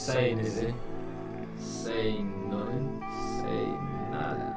saying, is it? Saying nothing, saying nada.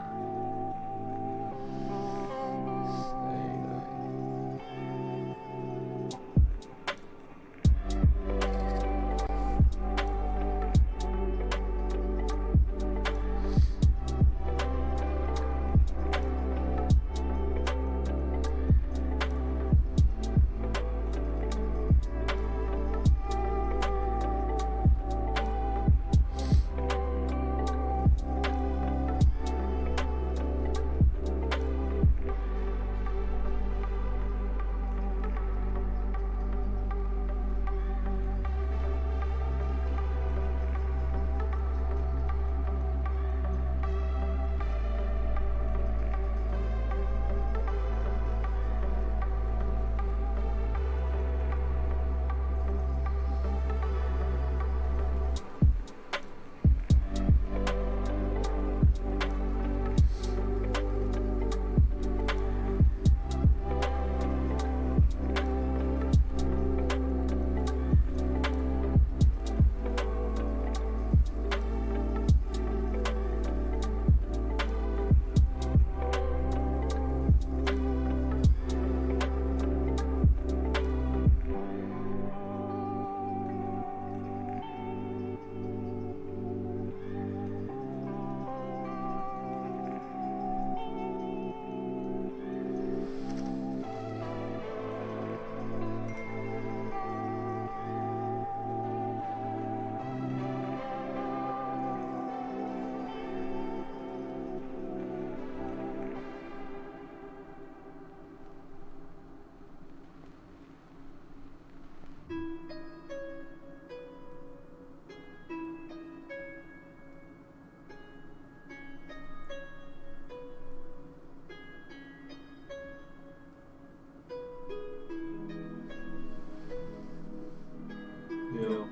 Yeah.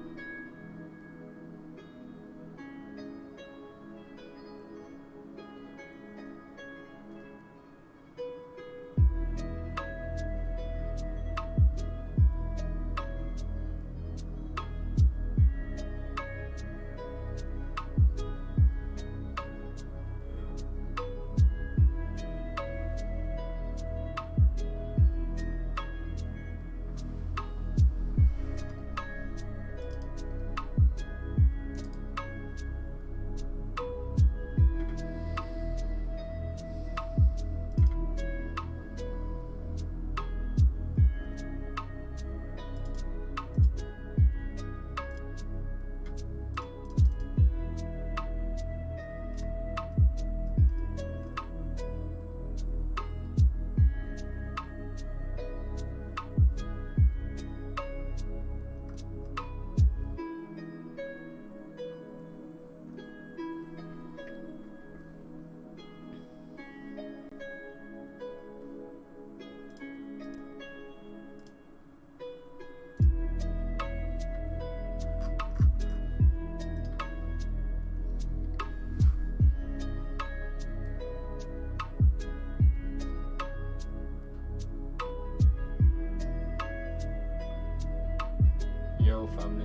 Yo, family.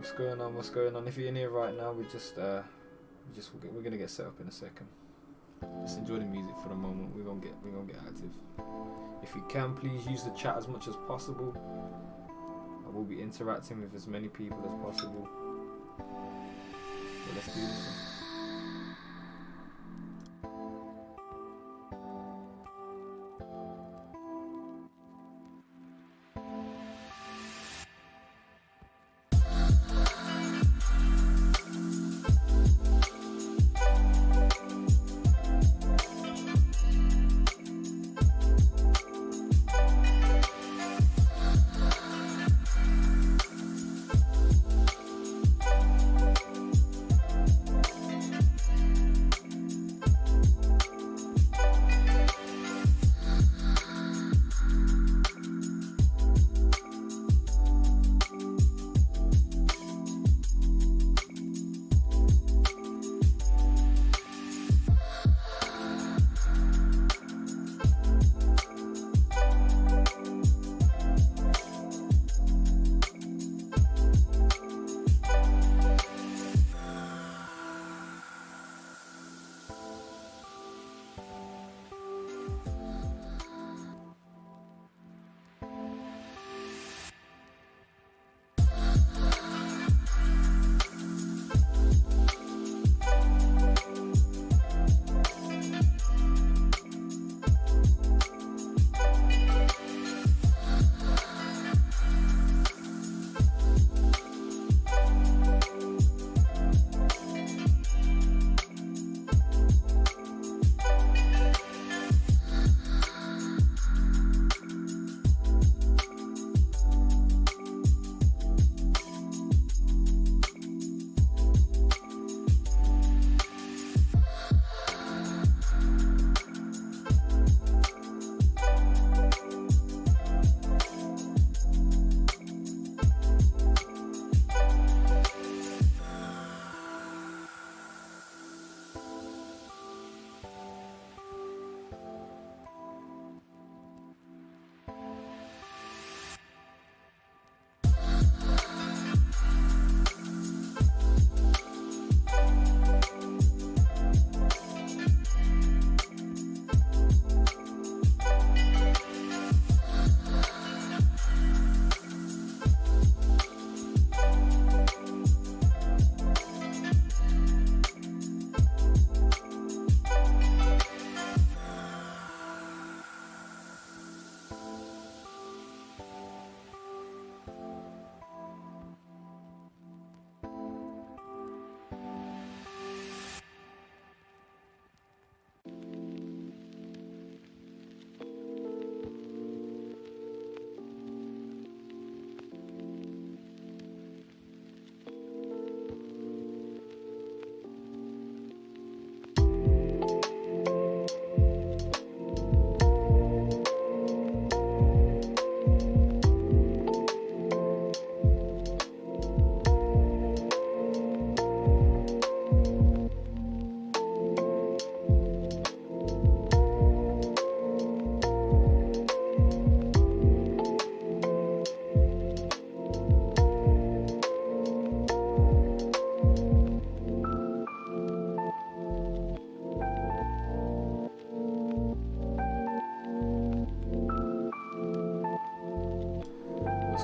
What's going on? What's going on? If you're in here right now, we're gonna get set up in a second. Just enjoy the music for the moment. We're gonna get active. If you can, please use the chat as much as possible. I will be interacting with as many people as possible. But let's do this one.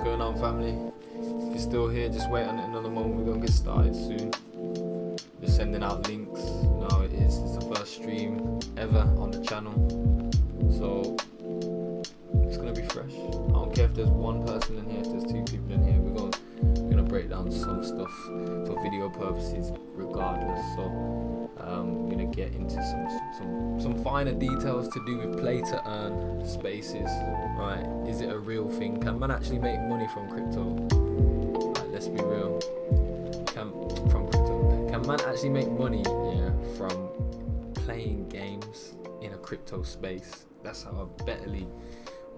going on, family? If you're still here, just wait on it another moment. We're gonna get started soon. Just sending out links. You know how it is. It's the first stream ever on the channel, so it's gonna be fresh. I don't care if there's one person in here, if there's two people in here. We're gonna break down some stuff for video purposes, regardless. So we're gonna get into some finer details to do with play to earn spaces. Right? Is it a real thing? Can man actually make money from crypto? Right, let's be real. Can man actually make money? Yeah, from playing games in a crypto space? That's how I betterly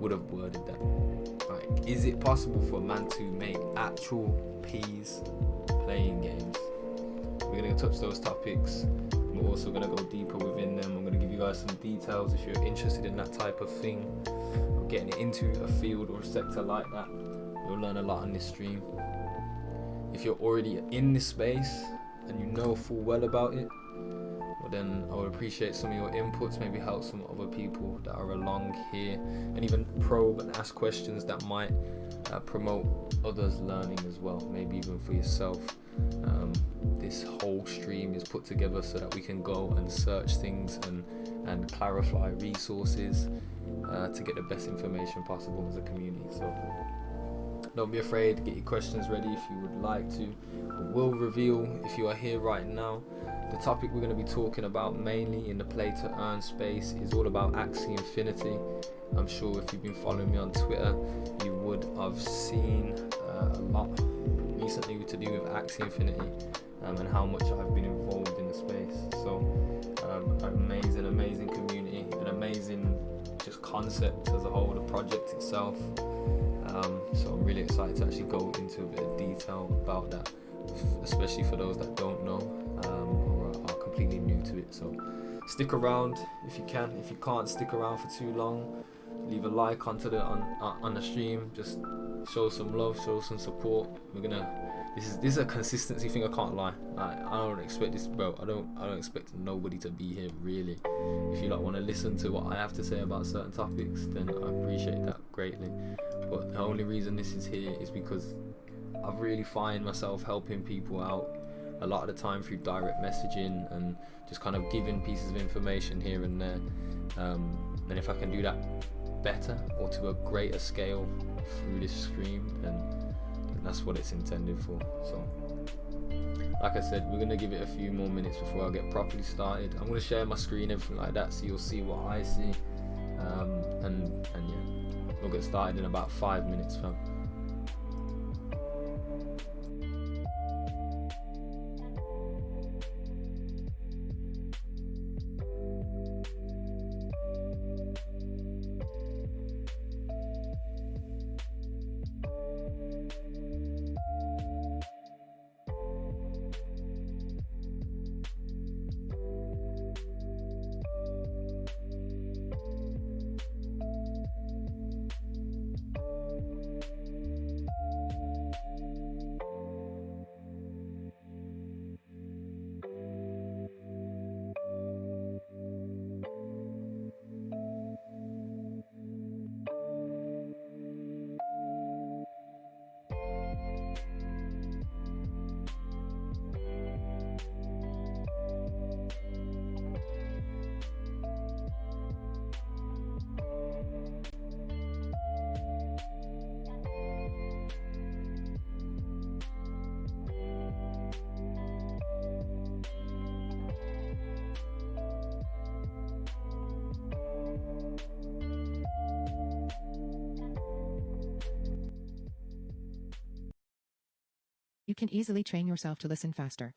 would have worded that. Like, is it possible for a man to make actual peas playing games? We're gonna touch those topics. We're also gonna go deeper within them. I'm gonna give you guys some details if you're interested in that type of thing, or getting into a field or a sector like that. You'll learn a lot on this stream. if you're already in this space and you know full well about it, well then I would appreciate some of your inputs, maybe help some other people that are along here, and even probe and ask questions that might promote others learning as well, maybe even for yourself. This whole stream is put together so that we can go and search things and clarify resources to get the best information possible as a community. So don't be afraid, get your questions ready if you would like to. We'll reveal, if you are here right now, the topic we're going to be talking about mainly in the play to earn space is all about Axie Infinity. I'm sure if you've been following me on Twitter, you would have seen a lot recently to do with Axie Infinity and how much I've been involved in the space. So amazing community, an amazing just concept as a whole, the project itself. So I'm really excited to actually go into a bit of detail about that, especially for those that don't know or are completely new to it. So stick around if you can. If you can't stick around for too long, leave a like onto the on the stream. Just show some love, show some support. This is a consistency thing. I can't lie. I don't expect this, bro. I don't expect nobody to be here really. If you want to listen to what I have to say about certain topics, then I appreciate that greatly. But the only reason this is here is because I really find myself helping people out a lot of the time through direct messaging and just kind of giving pieces of information here and there. And if I can do that better or to a greater scale through this stream, then that's what it's intended for. So like I said, we're going to give it a few more minutes before I get properly started. I'm going to share my screen, everything like that, so you'll see what I see. And yeah, we'll get started in about 5 minutes, fam. You can easily train yourself to listen faster.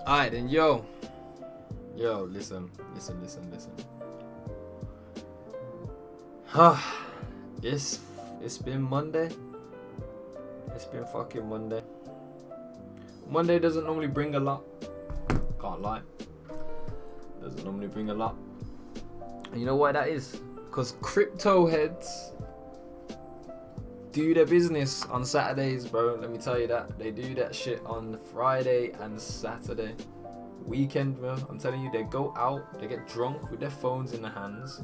Alright then, yo, listen. It's been Monday. It's been fucking Monday. Monday doesn't normally bring a lot. Can't lie. Doesn't normally bring a lot. And you know why that is? Because crypto heads do their business on Saturdays, bro. Let me tell you that. They do that shit on Friday and Saturday. Weekend, bro. I'm telling you, they go out, they get drunk with their phones in their hands,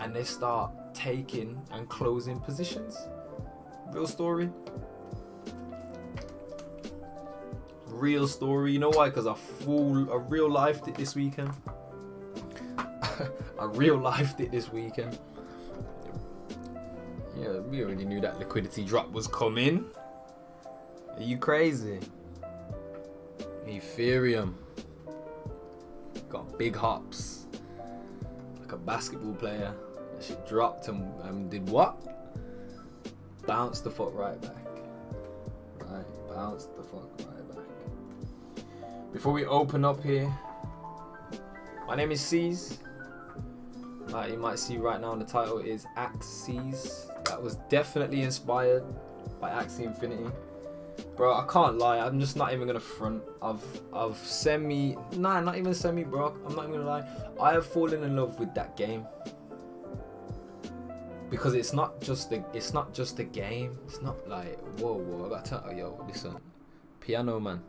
and they start taking and closing positions. Real story. Real story. You know why? Because I real lifed it this weekend. I real lifed it this weekend. Yeah, we already knew that liquidity drop was coming. Are you crazy? Ethereum got big hops, like a basketball player. That shit dropped and did what? Bounced the fuck right back. Right, bounced the fuck right back. Before we open up here, my name is C's. You might see right now the title is Axes. That was definitely inspired by Axie Infinity. Bro, I can't lie, I'm just not even gonna front. I've not even semi, bro. I'm not even gonna lie. I have fallen in love with that game. Because it's not just a game. It's not like, whoa, I gotta tell you, yo, listen. Piano man.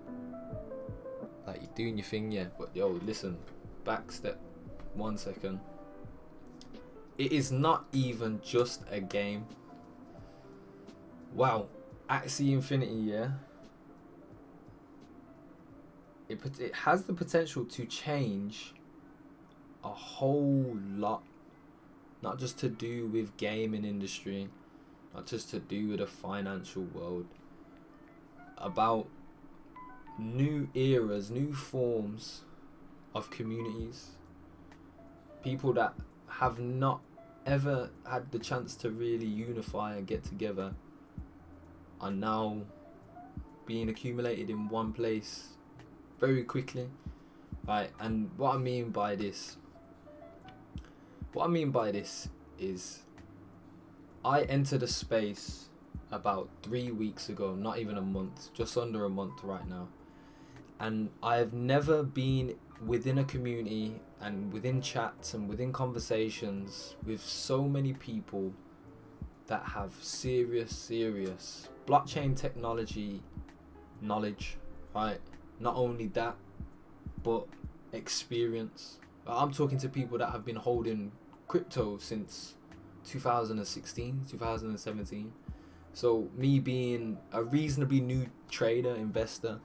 Like, you're doing your thing, yeah. But yo, listen, back step 1 second. It is not even just a game. Wow, Axie Infinity, yeah. It has the potential to change a whole lot. Not just to do with gaming industry, not just to do with the financial world. About new eras, new forms of communities. People that have not ever had the chance to really unify and get together are now being accumulated in one place very quickly, right? And what I mean by this is I entered a space about 3 weeks ago, not even a month, just under a month right now, and I've never been within a community and within chats and within conversations with so many people that have serious blockchain technology knowledge, right? Not only that, but experience. I'm talking to people that have been holding crypto since 2016, 2017. So me being a reasonably new trader, investor,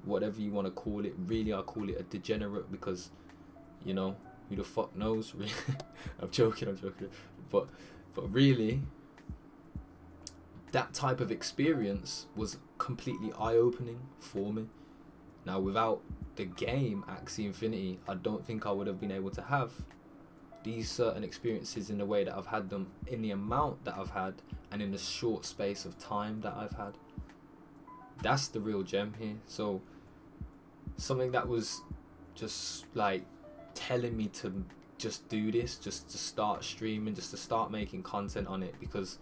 whatever you want to call it, really I call it a degenerate because, you know, who the fuck knows? I'm joking. But really, that type of experience was completely eye-opening for me. Now, without the game Axie Infinity, I don't think I would have been able to have these certain experiences in the way that I've had them, in the amount that I've had, and in the short space of time that I've had. That's the real gem here. So something that was just like telling me to just do this, just to start streaming, just to start making content on it, because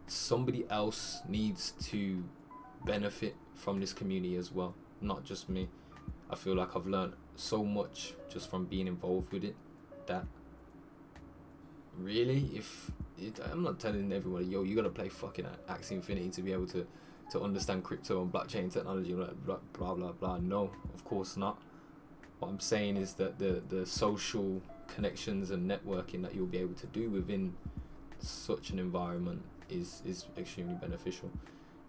somebody else needs to benefit from this community as well, not just me. I feel like I've learned so much just from being involved with it, that really, I'm not telling everybody, yo, you gotta play fucking Axie Infinity to be able to understand crypto and blockchain technology, blah blah blah. No, of course not. What I'm saying is that the social connections and networking that you'll be able to do within such an environment is extremely beneficial,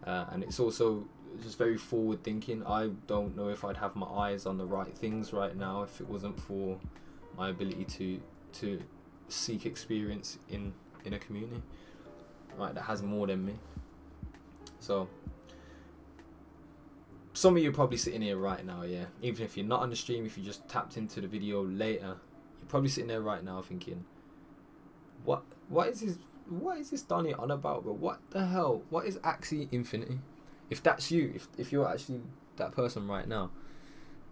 and it's also just very forward thinking. I don't know if I'd have my eyes on the right things right now if it wasn't for my ability to seek experience in a community, right, that has more than me. So some of you are probably sitting here right now, yeah, even if you're not on the stream, if you just tapped into the video later, you're probably sitting there right now thinking, what is this Donnie on about, bro? What the hell? What is Axie Infinity? If that's you, if you're actually that person right now,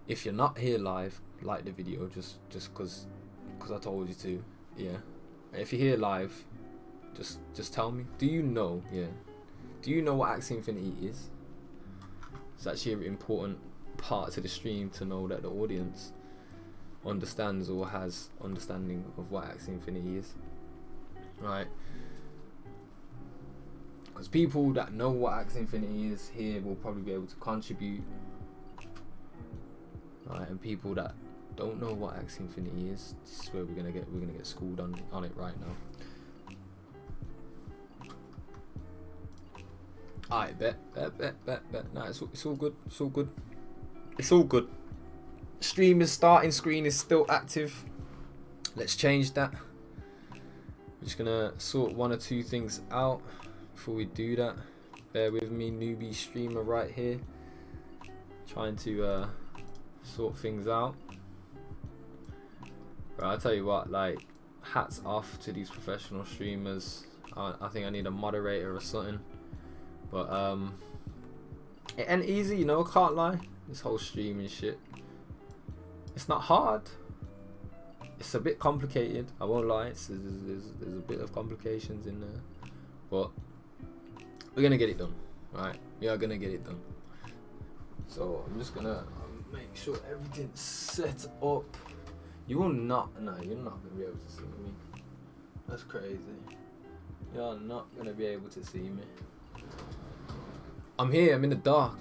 If you're not here live, like the video just because I told you to. Yeah. If you're here live, just tell me. Do you know? Yeah. Do you know what Axie Infinity is? It's actually an important part to the stream to know that the audience understands or has understanding of what Axie Infinity is. Right. Because people that know what Axie Infinity is here will probably be able to contribute. Right, and people that don't know what Axie Infinity is, this is where we're gonna get schooled on it right now. Alright, bet. Nah, it's all good. It's all good. Stream is starting, screen is still active. Let's change that. We're just gonna sort one or two things out before we do that. Bear with me, newbie streamer right here. Trying to sort things out. Right, I'll tell you what, like, hats off to these professional streamers. I think I need a moderator or something. But it ain't easy, you know, can't lie. This whole streaming shit. It's not hard. It's a bit complicated, I won't lie. There's a bit of complications in there. But we're gonna get it done. Right? We are gonna get it done. So I'm just gonna make sure everything's set up. You will not, no, you're not gonna be able to see me. That's crazy. You're not gonna be able to see me. I'm here, I'm in the dark.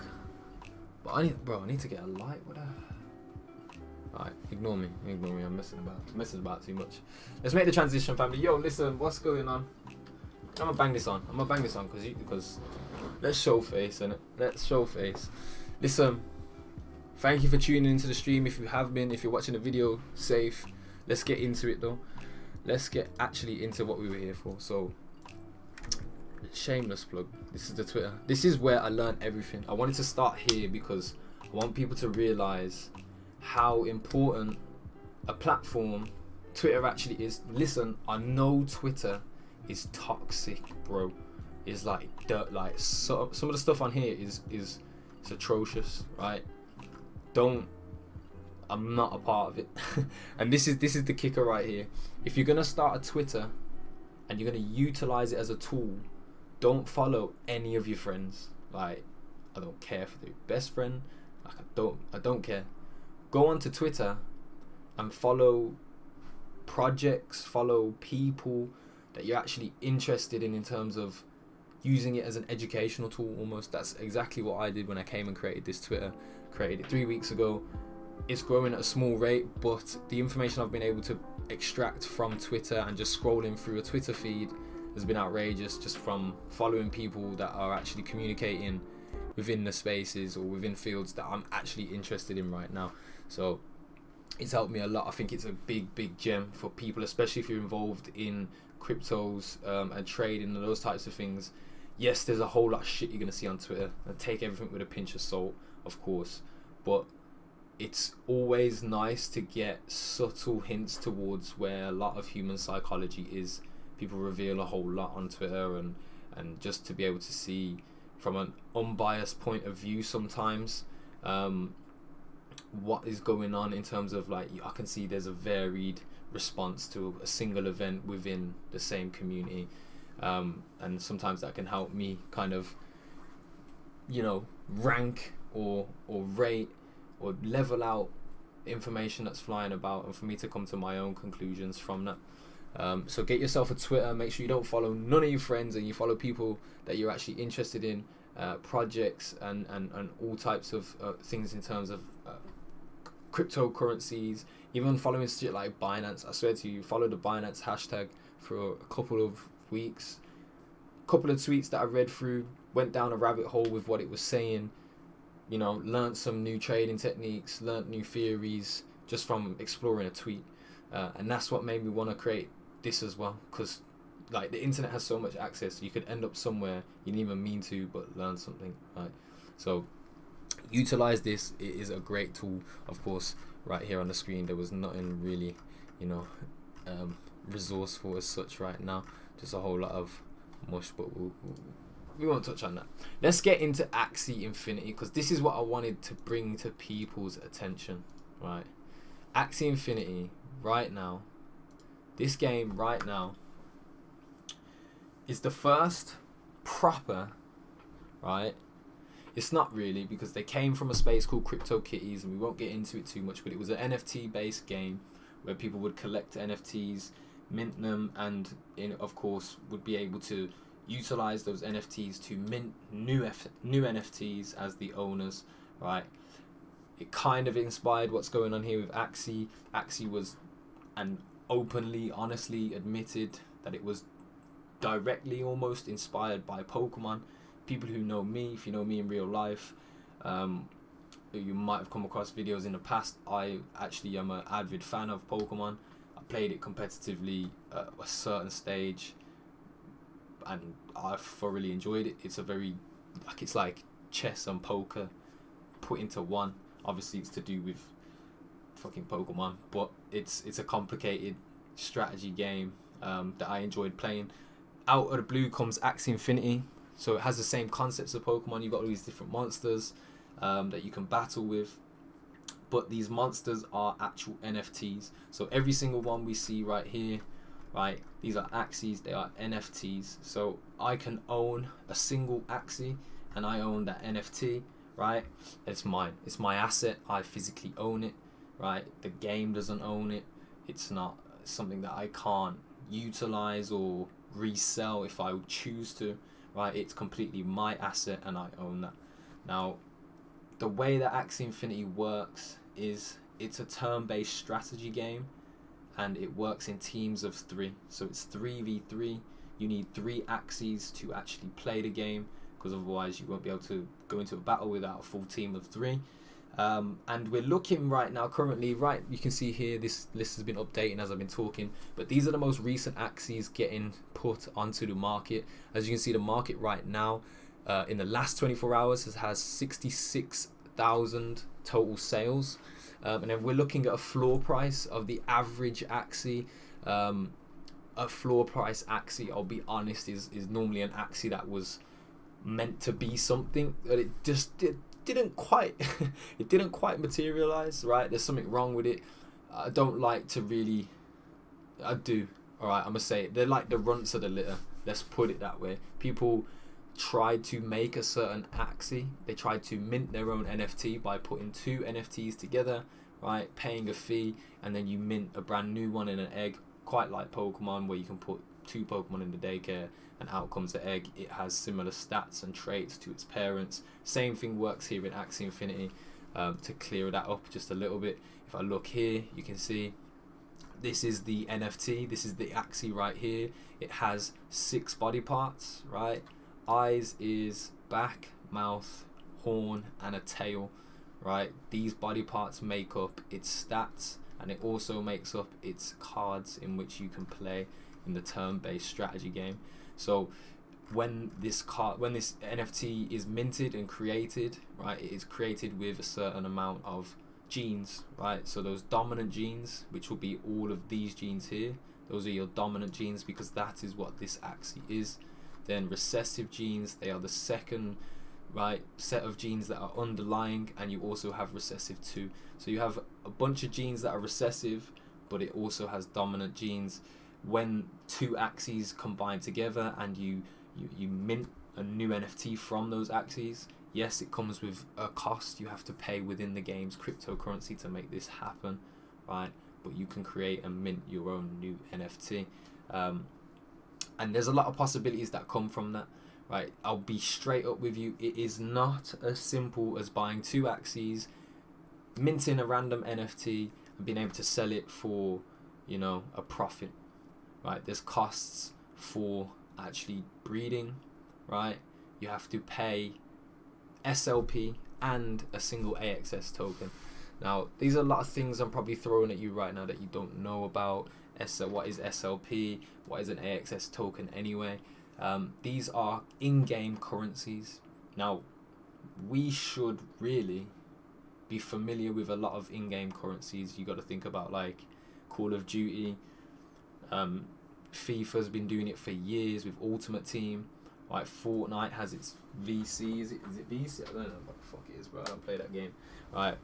But I need to get a light, whatever. Alright, ignore me, I'm messing about too much. Let's make the transition, family. Yo, listen, what's going on? I'm gonna bang this on because let's show face, innit? Let's show face. Listen, thank you for tuning into the stream. If you have been, if you're watching the video, safe. Let's get into it though. Let's get actually into what we were here for. So, shameless plug. This is the Twitter. This is where I learned everything. I wanted to start here because I want people to realize how important a platform Twitter actually is. Listen, I know Twitter is toxic, bro. It's like dirt. Like some of the stuff on here is atrocious, right? I'm not a part of it. And this is the kicker right here. If you're gonna start a Twitter and you're gonna utilize it as a tool, don't follow any of your friends. Like, I don't care if they're your best friend. Like, I don't care. Go onto Twitter and follow projects, follow people that you're actually interested in terms of using it as an educational tool almost. That's exactly what I did when I came and created this Twitter. Created it 3 weeks ago. It's growing at a small rate, but the information I've been able to extract from Twitter and just scrolling through a Twitter feed has been outrageous, just from following people that are actually communicating within the spaces or within fields that I'm actually interested in right now. So it's helped me a lot. I think it's a big gem for people, especially if you're involved in cryptos and trading and those types of things. Yes, there's a whole lot of shit you're going to see on Twitter, and take everything with a pinch of salt, of course, but it's always nice to get subtle hints towards where a lot of human psychology is. People reveal a whole lot on Twitter, and just to be able to see from an unbiased point of view sometimes what is going on in terms of, like, I can see there's a varied response to a single event within the same community, and sometimes that can help me kind of, you know, rank or rate or level out information that's flying about, and for me to come to my own conclusions from that. So get yourself a Twitter. Make sure you don't follow none of your friends, and you follow people that you're actually interested in, projects and all types of things in terms of cryptocurrencies, even following shit like Binance. I swear to you, follow the Binance hashtag for a couple of weeks. Couple of tweets that I read through, went down a rabbit hole with what it was saying, you know, learned some new trading techniques, learned new theories just from exploring a tweet. And that's what made me want to create this as well, because like the internet has so much access, you could end up somewhere you didn't even mean to, but learn something, right? So utilize this. It is a great tool. Of course, right here on the screen there was nothing really, you know, resourceful as such right now, just a whole lot of mush, but we won't touch on that. Let's get into Axie Infinity, because this is what I wanted to bring to people's attention, right? Axie Infinity right now, this game right now is the first proper, right? It's not really, because they came from a space called Crypto Kitties, and we won't get into it too much, but it was an NFT based game where people would collect NFTs, mint them, and of course would be able to utilize those NFTs to mint new NFTs as the owners, right? It kind of inspired what's going on here with Axie. Axie was, and openly, honestly admitted that it was directly almost inspired by Pokemon. People who know me, if you know me in real life, you might have come across videos in the past. I actually am an avid fan of Pokemon. I played it competitively at a certain stage, and I thoroughly enjoyed it. It's a very, it's like chess and poker put into one. Obviously it's to do with fucking Pokemon, but it's a complicated strategy game that I enjoyed playing. Out of the blue comes Axie Infinity, so it has the same concepts of Pokemon. You've got all these different monsters that you can battle with, but these monsters are actual NFTs. So every single one we see right here, right, these are Axies, they are NFTs. So I can own a single Axie, and I own that NFT, right? It's mine, it's my asset. I physically own it, right? The game doesn't own it. It's not something that I can't utilize or resell if I choose to, right? It's completely my asset, and I own that. Now, the way that Axie Infinity works is it's a turn-based strategy game, and it works in teams of 3. So it's 3v3. You need 3 Axies to actually play the game, because otherwise you won't be able to go into a battle without a full team of 3. And we're looking right now, currently, right, you can see here, this list has been updating as I've been talking, but these are the most recent Axies getting put onto the market. As you can see, the market right now, in the last 24 hours, has 66,000 total sales. And then we're looking at a floor price of the average Axie. A floor price Axie, I'll be honest, is normally an Axie that was meant to be something, but it just didn't quite it didn't quite materialize, right? There's something wrong with it. I don't like to really, I do, all right, I'm gonna say it, they're like the runts of the litter, let's put it that way. People tried to make a certain Axie, they tried to mint their own NFT by putting 2 NFTs together, right, paying a fee, and then you mint a brand new one in an egg, quite like Pokemon, where you can put 2 Pokemon in the daycare and out comes the egg. It has similar stats and traits to its parents. Same thing works here in Axie Infinity. To clear that up just a little bit, if I look here, you can see this is the NFT, this is the Axie right here. It has 6 body parts, right? Eyes, ears, back, mouth, horn, and a tail, right? These body parts make up its stats, and it also makes up its cards in which you can play in the turn-based strategy game. So when this NFT is minted and created, right, it is created with a certain amount of genes, right? So those dominant genes, which will be all of these genes here, those are your dominant genes, because that is what this Axie is. Then recessive genes, they are the second, right, set of genes that are underlying, and you also have recessive too. So you have a bunch of genes that are recessive, but it also has dominant genes. When 2 Axies combine together and you mint a new NFT from those Axies, yes, it comes with a cost. You have to pay within the game's cryptocurrency to make this happen, right? But you can create and mint your own new NFT. And there's a lot of possibilities that come from that, right? I'll be straight up with you. It is not as simple as buying 2 Axies, minting a random NFT, and being able to sell it for, you know, a profit, right? There's costs for actually breeding, right? You have to pay SLP and a single AXS token. Now, these are a lot of things I'm probably throwing at you right now that you don't know about. What is SLP? What is an AXS token anyway? These are in-game currencies. Now, we should really be familiar with a lot of in-game currencies. You got to think about like Call of Duty. FIFA's been doing it for years with Ultimate Team, Like Fortnite has its VC. Is it VC? I don't know what the fuck it is, bro. I don't play that game. Right.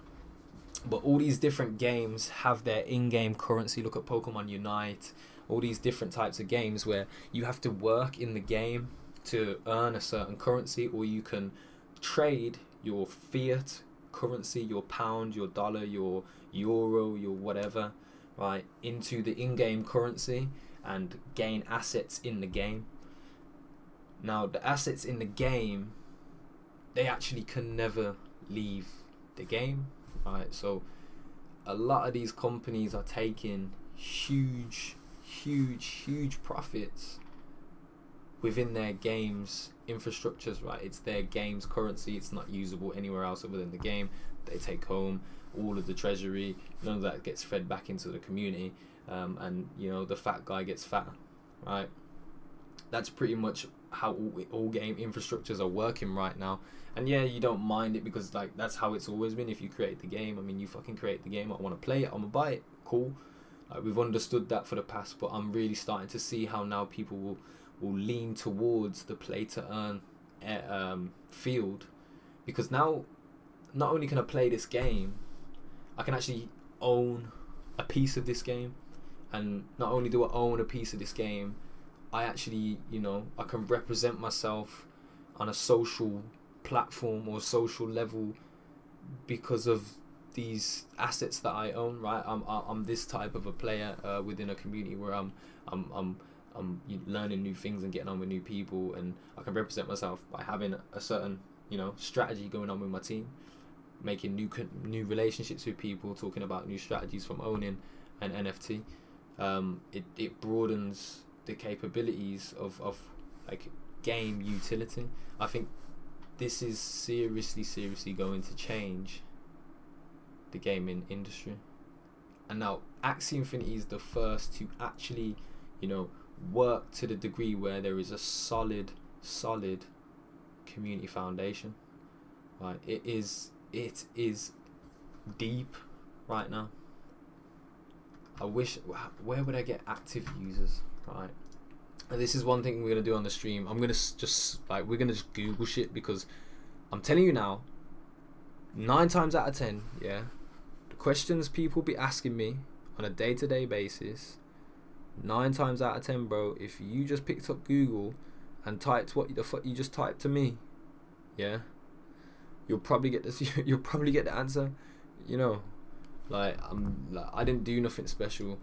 But all these different games have their in-game currency. Look at Pokemon Unite. All these different types of games where you have to work in the game to earn a certain currency, or you can trade your fiat currency, your pound, your dollar, your euro, your whatever, right, into the in-game currency and gain assets in the game. Now, the assets in the game, they actually can never leave the game, right? So a lot of these companies are taking huge profits within their games infrastructures, right? It's their game's currency. It's not usable anywhere else other than the game. They take home all of the treasury. None of that gets fed back into the community, and you know, the fat guy gets fatter, right? That's pretty much how all game infrastructures are working right now. And yeah, you don't mind it because like that's how it's always been. If you create the game, I mean, you fucking create the game. I want to play it, I'm gonna buy it, cool. We've understood that for the past, but I'm really starting to see how now people will lean towards the play to earn field, because now not only can I play this game, I can actually own a piece of this game. And not only do I own a piece of this game, I actually, you know, I can represent myself on a social platform or social level because of these assets that I own, right? I'm this type of a player within a community where I'm learning new things and getting on with new people, and I can represent myself by having a certain, you know, strategy going on with my team, making new relationships with people, talking about new strategies from owning an NFT. It broadens the capabilities of like game utility. I think this is seriously going to change the gaming industry. And now Axie Infinity is the first to actually, you know, work to the degree where there is a solid community foundation. Right, it is deep right now. I wish, where would I get active users, right? And this is one thing we're gonna do on the stream. I'm gonna we're gonna just Google shit, because I'm telling you now, 9 times out of 10, yeah, the questions people be asking me on a day-to-day basis, 9 times out of 10, bro, if you just picked up Google and typed what the fuck you just typed to me, yeah, you'll probably get this. You'll probably get the answer. You know, I didn't do nothing special.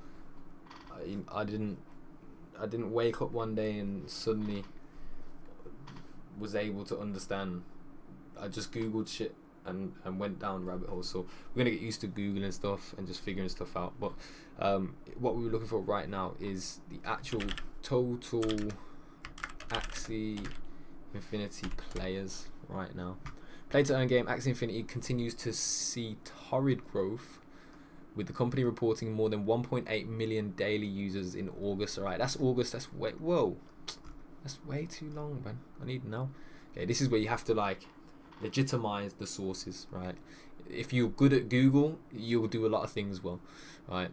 I didn't wake up one day and suddenly was able to understand. I just Googled shit and went down rabbit holes. So we're gonna get used to Googling stuff and just figuring stuff out. But what we were looking for right now is the actual total Axie Infinity players right now. Play to earn game Axie Infinity continues to see torrid growth, with the company reporting more than 1.8 million daily users in August. Alright, that's August. That's way too long, man. I need to know. Okay, this is where you have to like legitimize the sources, right? If you're good at Google, you'll do a lot of things well, right?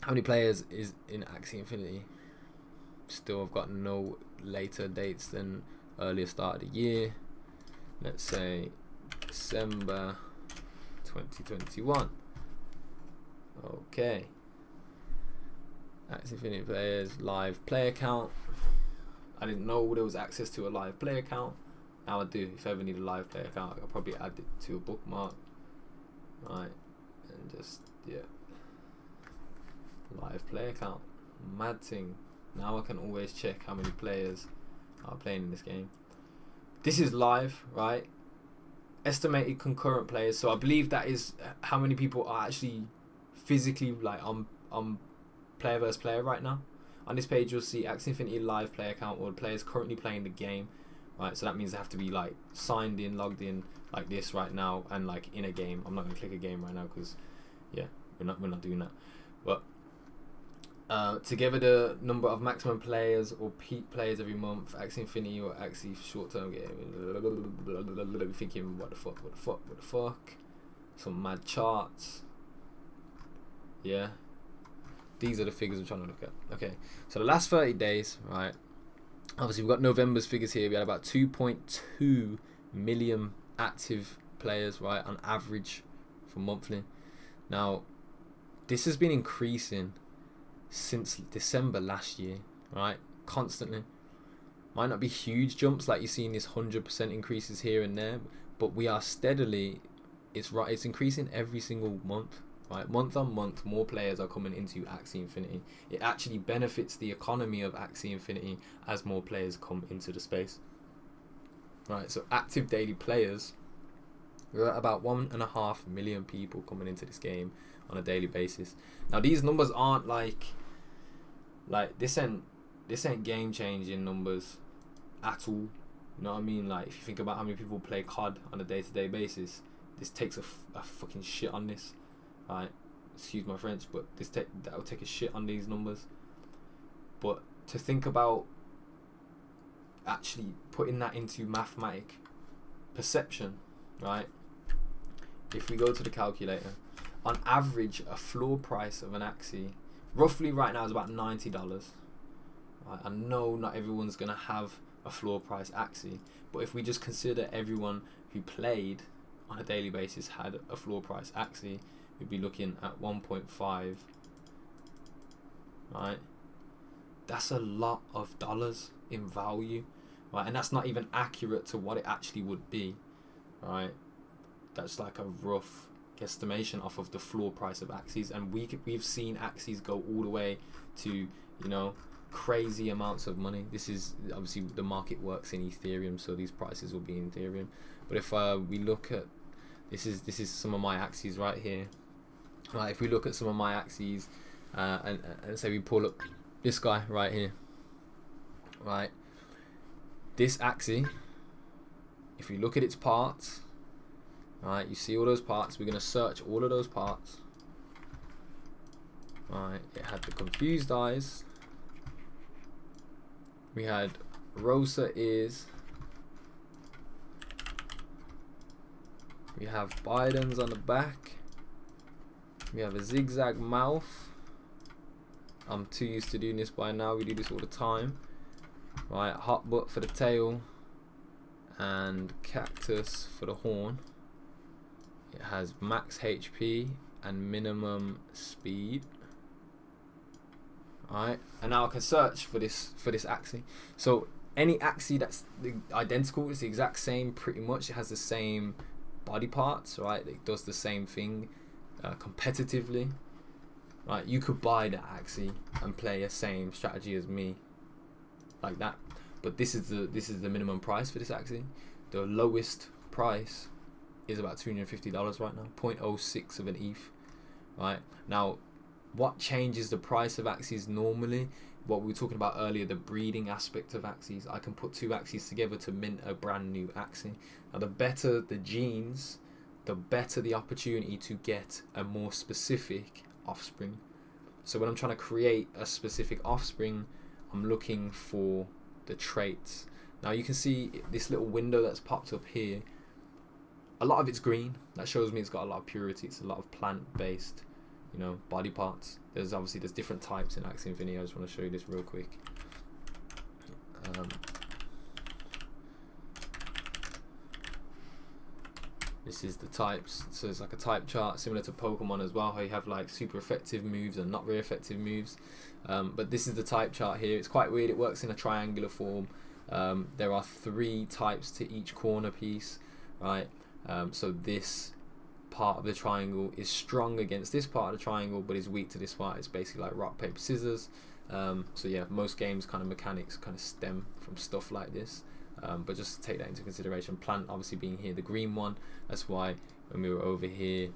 How many players is in Axie Infinity? Still, I've got no later dates than earlier start of the year. Let's say December 2021. Okay. Axie Infinity players, live player count. I didn't know there was access to a live player count. Now I do. If I ever need a live player count, I'll probably add it to a bookmark. Right. And just, yeah. Live player count. Mad thing. Now I can always check how many players are playing in this game. This is live, right? Estimated concurrent players. So I believe that is how many people are actually physically like on player versus player right now. On this page, you'll see Axie Infinity live player count, or players currently playing the game, right? So that means they have to be like signed in, logged in like this right now, and like in a game. I'm not gonna click a game right now because, yeah, we're not doing that. But together the number of maximum players or peak players every month, Axie Infinity or Axie short-term game. Thinking, what the fuck? Some mad charts. Yeah. These are the figures I'm trying to look at. Okay, so the last 30 days, right? Obviously, we've got November's figures here. We had about 2.2 million active players, right, on average for monthly. Now, this has been increasing since December last year, right? Constantly. Might not be huge jumps like you're seeing these 100% increases here and there, but we are steadily, it's increasing every single month, right? Month on month, more players are coming into Axie Infinity. It actually benefits the economy of Axie Infinity as more players come into the space, right? So active daily players, we're at about 1.5 million people coming into this game on a daily basis. Now these numbers aren't like this ain't game changing numbers at all. You know what I mean? Like, if you think about how many people play COD on a day-to-day basis, this takes a fucking shit on this, right? Excuse my French, but that'll take a shit on these numbers. But to think about actually putting that into mathematic perception, right? If we go to the calculator, on average, a floor price of an Axie, roughly right now, is about $90. Right? I know not everyone's gonna have a floor price Axie, but if we just consider everyone who played on a daily basis had a floor price Axie, we'd be looking at 1.5. Right? That's a lot of dollars in value, right? And that's not even accurate to what it actually would be, right? That's like a rough guesstimation off of the floor price of Axies, and we've seen Axies go all the way to, you know, crazy amounts of money. This is obviously, the market works in Ethereum, so these prices will be in Ethereum. But if we look at this is some of my Axies right here, right? If we look at some of my Axies and say we pull up this guy right here, right? This Axie, if you look at its parts, right, you see all those parts. We're gonna search all of those parts. Right, it had the confused eyes. We had Rosa ears. We have Biden's on the back. We have a zigzag mouth. I'm too used to doing this by now. We do this all the time. Right, hot butt for the tail and cactus for the horn. It has max HP and minimum speed. Alright, and now I can search for this Axie. So any Axie that's identical, it's the exact same pretty much. It has the same body parts, right? It does the same thing competitively, right? You could buy the Axie and play the same strategy as me, like that. But this is the minimum price for this Axie. The lowest price is about $250 right now, 0.06 of an ETH, right? Now, what changes the price of Axies normally? What we were talking about earlier, the breeding aspect of Axies. I can put two Axies together to mint a brand new Axie. Now, the better the genes, the better the opportunity to get a more specific offspring. So when I'm trying to create a specific offspring, I'm looking for the traits. Now you can see this little window that's popped up here. A lot of it's green. That shows me it's got a lot of purity. It's a lot of plant-based, you know, body parts. There's different types in Axie Infinity. I just want to show you this real quick. This is the types. So it's like a type chart similar to Pokemon as well, how you have like super effective moves and not very effective moves. But this is the type chart here. It's quite weird. It works in a triangular form. There are 3 types to each corner piece, right? So this part of the triangle is strong against this part of the triangle, but is weak to this part. It's basically like rock, paper, scissors. So yeah, most games kind of mechanics kind of stem from stuff like this. But just take that into consideration. Plant obviously being here, the green one. That's why when we were over here,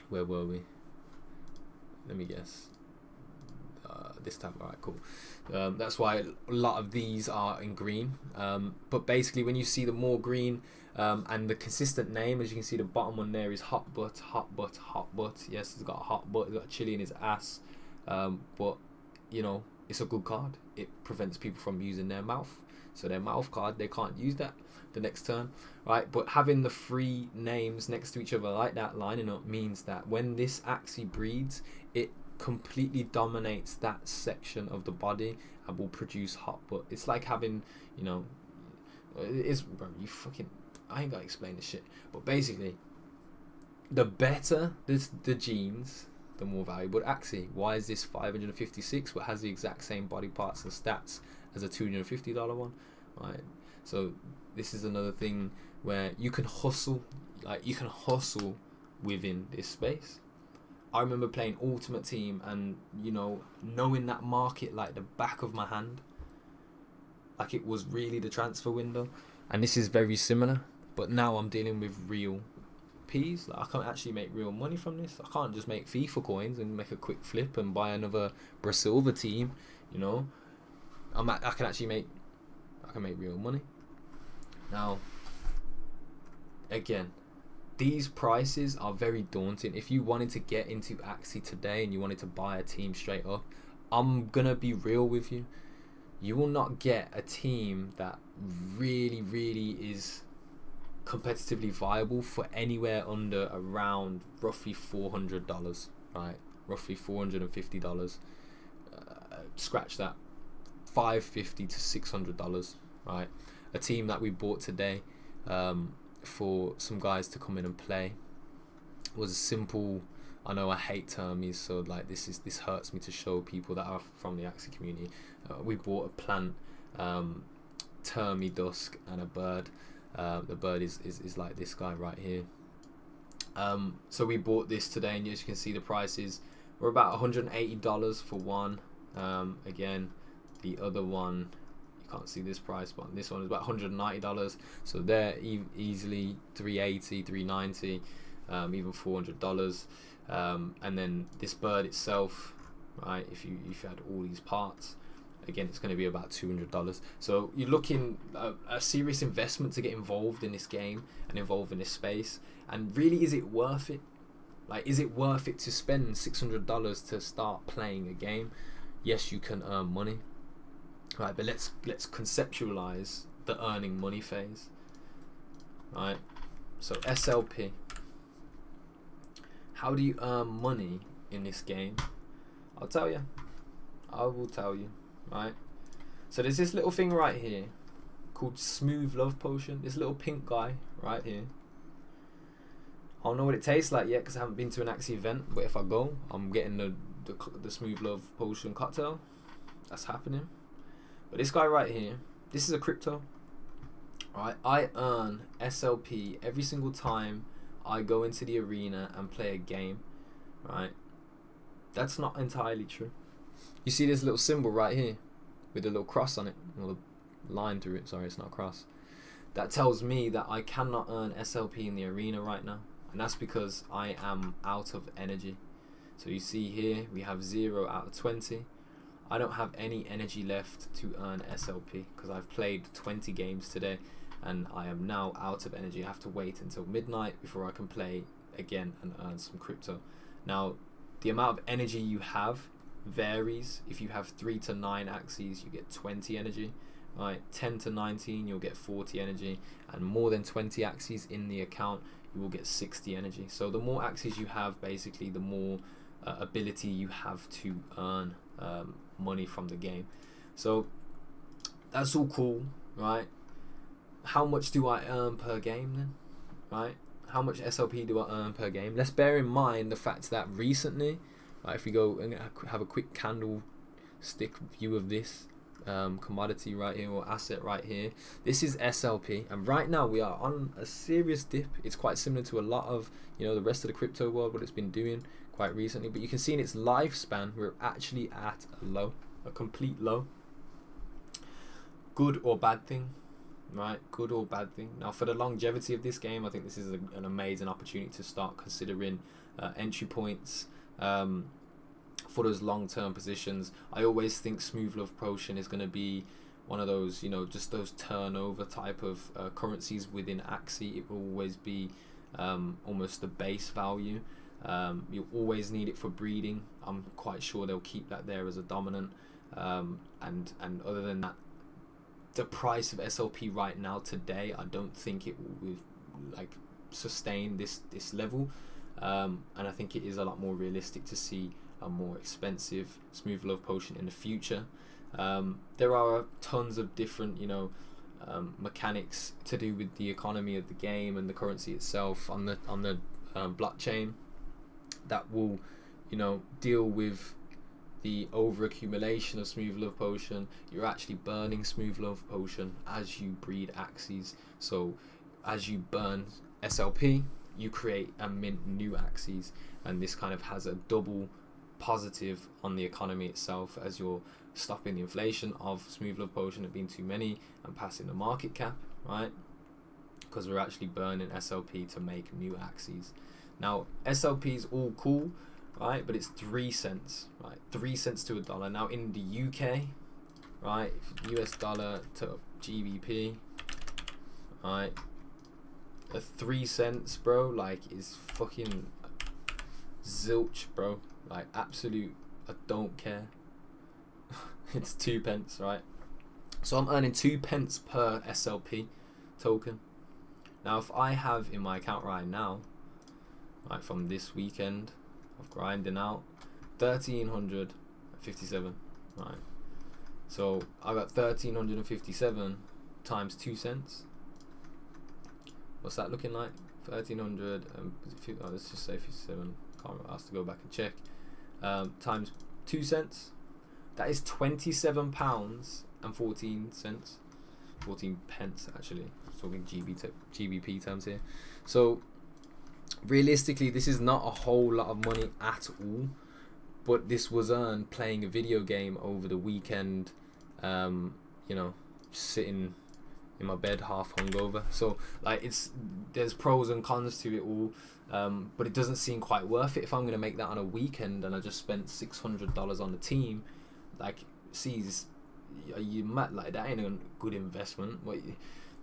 where were we? Let me guess. This time, alright, cool. That's why a lot of these are in green. But basically, when you see the more green and the consistent name, as you can see, the bottom one there is hot butt, hot butt, hot butt. Yes, it's got a hot butt. It's got chili in his ass. But you know, it's a good card. It prevents people from using their mouth. So their mouth card, they can't use that the next turn, right? But having the 3 names next to each other like that, lining up, means that when this Axie breeds, it completely dominates that section of the body and will produce hot. But it's like having, you know, it is, bro. You fucking, I ain't gotta explain this shit. But basically, the better the genes, the more valuable Axie. Why is this 556 but has the exact same body parts and stats as a $250 one? Right. So this is another thing where you can hustle, like you can hustle within this space. I remember playing Ultimate Team and, you know, knowing that market like the back of my hand. Like it was really the transfer window. And this is very similar. But now I'm dealing with real P's. Like I can't actually make real money from this. I can't just make FIFA coins and make a quick flip and buy another Brasilva team. You know, I can actually make real money. Now, again, these prices are very daunting. If you wanted to get into Axie today and you wanted to buy a team straight up, I'm gonna be real with you. You will not get a team that really is competitively viable for anywhere under around roughly $400, right? Roughly $450. Scratch that. $550 to $600, right? A team that we bought today for some guys to come in and play was a simple. I know I hate termies, so like this hurts me to show people that are from the Axie community. We bought a plant, termy dusk, and a bird. The bird is like this guy right here. So we bought this today, and as you can see, the prices were about $180 for one. Again, the other one, you can't see this price, but this one is about $190. So they're easily $380, $390, even $400. And then this bird itself, right? If you had all these parts, again, it's going to be about $200. So you're looking at a serious investment to get involved in this game and involved in this space. And really, is it worth it? Like, is it worth it to spend $600 to start playing a game? Yes, you can earn money, right? But let's conceptualize the earning money phase, right? So SLP. How do you earn money in this game? I'll tell you. I will tell you. Right, so there's this little thing right here called Smooth Love Potion. This little pink guy right here. I don't know what it tastes like yet because I haven't been to an Axie event, but if I go, I'm getting the Smooth Love Potion cocktail. That's happening. But this guy right here, this is a crypto. Right, I earn SLP every single time I go into the arena and play a game. Right, that's not entirely true. You see this little symbol right here with a little cross on it, or a line through it. Sorry, it's not a cross. That tells me that I cannot earn SLP in the arena right now, and that's because I am out of energy. So you see here we have 0 out of 20. I don't have any energy left to earn SLP because I've played 20 games today and I am now out of energy. I have to wait until midnight before I can play again and earn some crypto. Now, the amount of energy you have varies. If you have 3 to 9 Axies, you get 20 energy, right? 10 to 19, you'll get 40 energy, and more than 20 Axies in the account, you will get 60 energy. So the more Axies you have, basically, the more ability you have to earn money from the game. So that's all cool, right? How much do I earn per game then, right? How much SLP do I earn per game? Let's bear in mind the fact that recently, if we go and have a quick candlestick view of this commodity right here, or asset right here, this is SLP, and right now we are on a serious dip. It's quite similar to a lot of, you know, the rest of the crypto world, what it's been doing quite recently, but you can see in its lifespan we're actually at a low, a complete low. Good or bad thing, right? Good or bad thing. Now, for the longevity of this game, I think this is an amazing opportunity to start considering entry points for those long-term positions. I always think Smooth Love Potion is going to be one of those, you know, just those turnover type of currencies within Axie. It will always be almost the base value. You'll always need it for breeding. I'm quite sure they'll keep that there as a dominant. And other than that, the price of SLP right now today, I don't think it will like sustain this level. And I think it is a lot more realistic to see a more expensive Smooth Love Potion in the future. There are tons of different, mechanics to do with the economy of the game and the currency itself on the blockchain that will, deal with the over accumulation of Smooth Love Potion. You're actually burning Smooth Love Potion as you breed axes. So as you burn SLP, you create and mint new axes, and this kind of has a double positive on the economy itself, as you're stopping the inflation of Smooth Love Potion at being too many and passing the market cap, right? Because we're actually burning SLP to make new axes. Now SLP is all cool, right? But it's 3 cents, right? 3 cents to $1. Now in the UK, right? US dollar to GBP, right? A 3 cents, bro, like is fucking zilch, bro. Like absolute, I don't care. It's 2 pence, right? So I'm earning 2 pence per SLP token. Now if I have in my account right now, right, from this weekend of grinding out, 1357, right? So I got 1357 times 2 cents. What's that looking like? 1300 let's just say 57. Can't remember, I have to go back and check. Times 2 cents. That is £27 and 14 cents. 14 pence actually. I'm talking GBP terms here. So realistically, this is not a whole lot of money at all, but this was earned playing a video game over the weekend, sitting in my bed half hungover. So like there's pros and cons to it all, but it doesn't seem quite worth it if I'm gonna make that on a weekend and I just spent $600 on the team. Like, are you mad? Like, that ain't a good investment.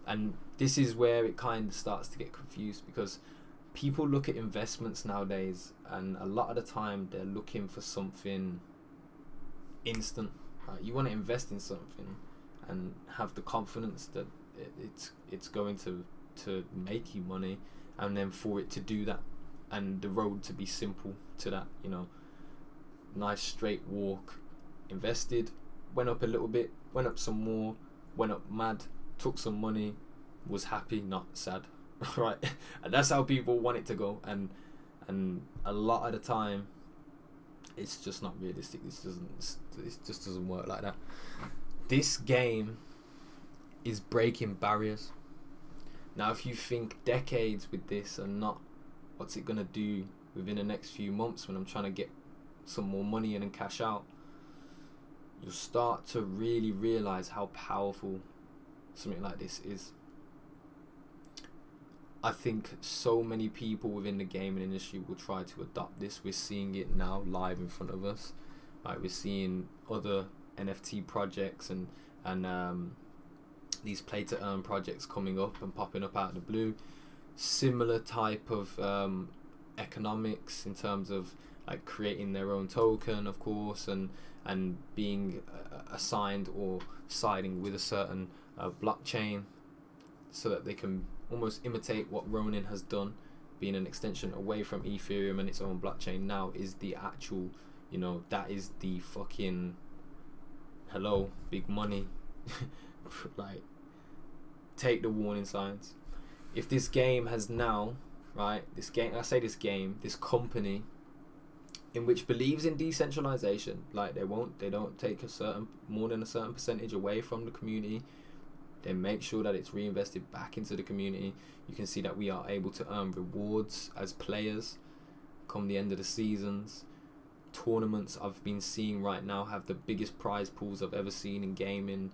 And this is where it kind of starts to get confused, because people look at investments nowadays, and a lot of the time they're looking for something instant. Right? You want to invest in something and have the confidence that it's going to make you money, and then for it to do that, and the road to be simple to that. Nice straight walk. Invested, went up a little bit, went up some more, went up mad, took some money, was happy, not sad. Right? And that's how people want it to go, and a lot of the time it's just not realistic. It just doesn't work like that. This game is breaking barriers. Now if you think decades with this and not what's it gonna do within the next few months when I'm trying to get some more money in and cash out, you'll start to really realize how powerful something like this is. I think so many people within the gaming industry will try to adopt this. We're seeing it now live in front of us. Like, we're seeing other NFT projects and these play to earn projects coming up and popping up out of the blue. Similar type of economics in terms of like creating their own token, of course, and being assigned or siding with a certain blockchain, so that they can almost imitate what Ronin has done, being an extension away from Ethereum and its own blockchain. Now is the actual, that is the fucking hello big money. Like, take the warning signs. If this game has now, right, this company in which believes in decentralization, like they don't take more than a certain percentage away from the community. They make sure that it's reinvested back into the community. You can see that we are able to earn rewards as players come the end of the seasons. Tournaments I've been seeing right now have the biggest prize pools I've ever seen in gaming.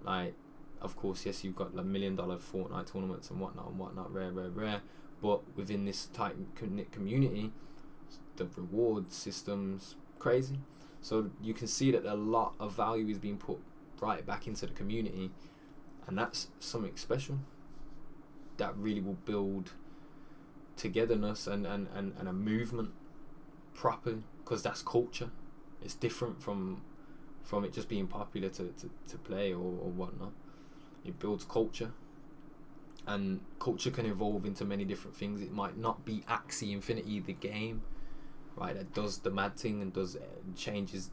Like, of course, yes, you've got like $1 million Fortnite tournaments and whatnot, rare. But within this tight knit community, the reward system's crazy. So you can see that a lot of value is being put right back into the community, and that's something special that really will build togetherness and a movement properly, because that's culture. It's different from it just being popular to play or whatnot. It builds culture, and culture can evolve into many different things. It might not be Axie Infinity the game, right, that does the mad thing and does changes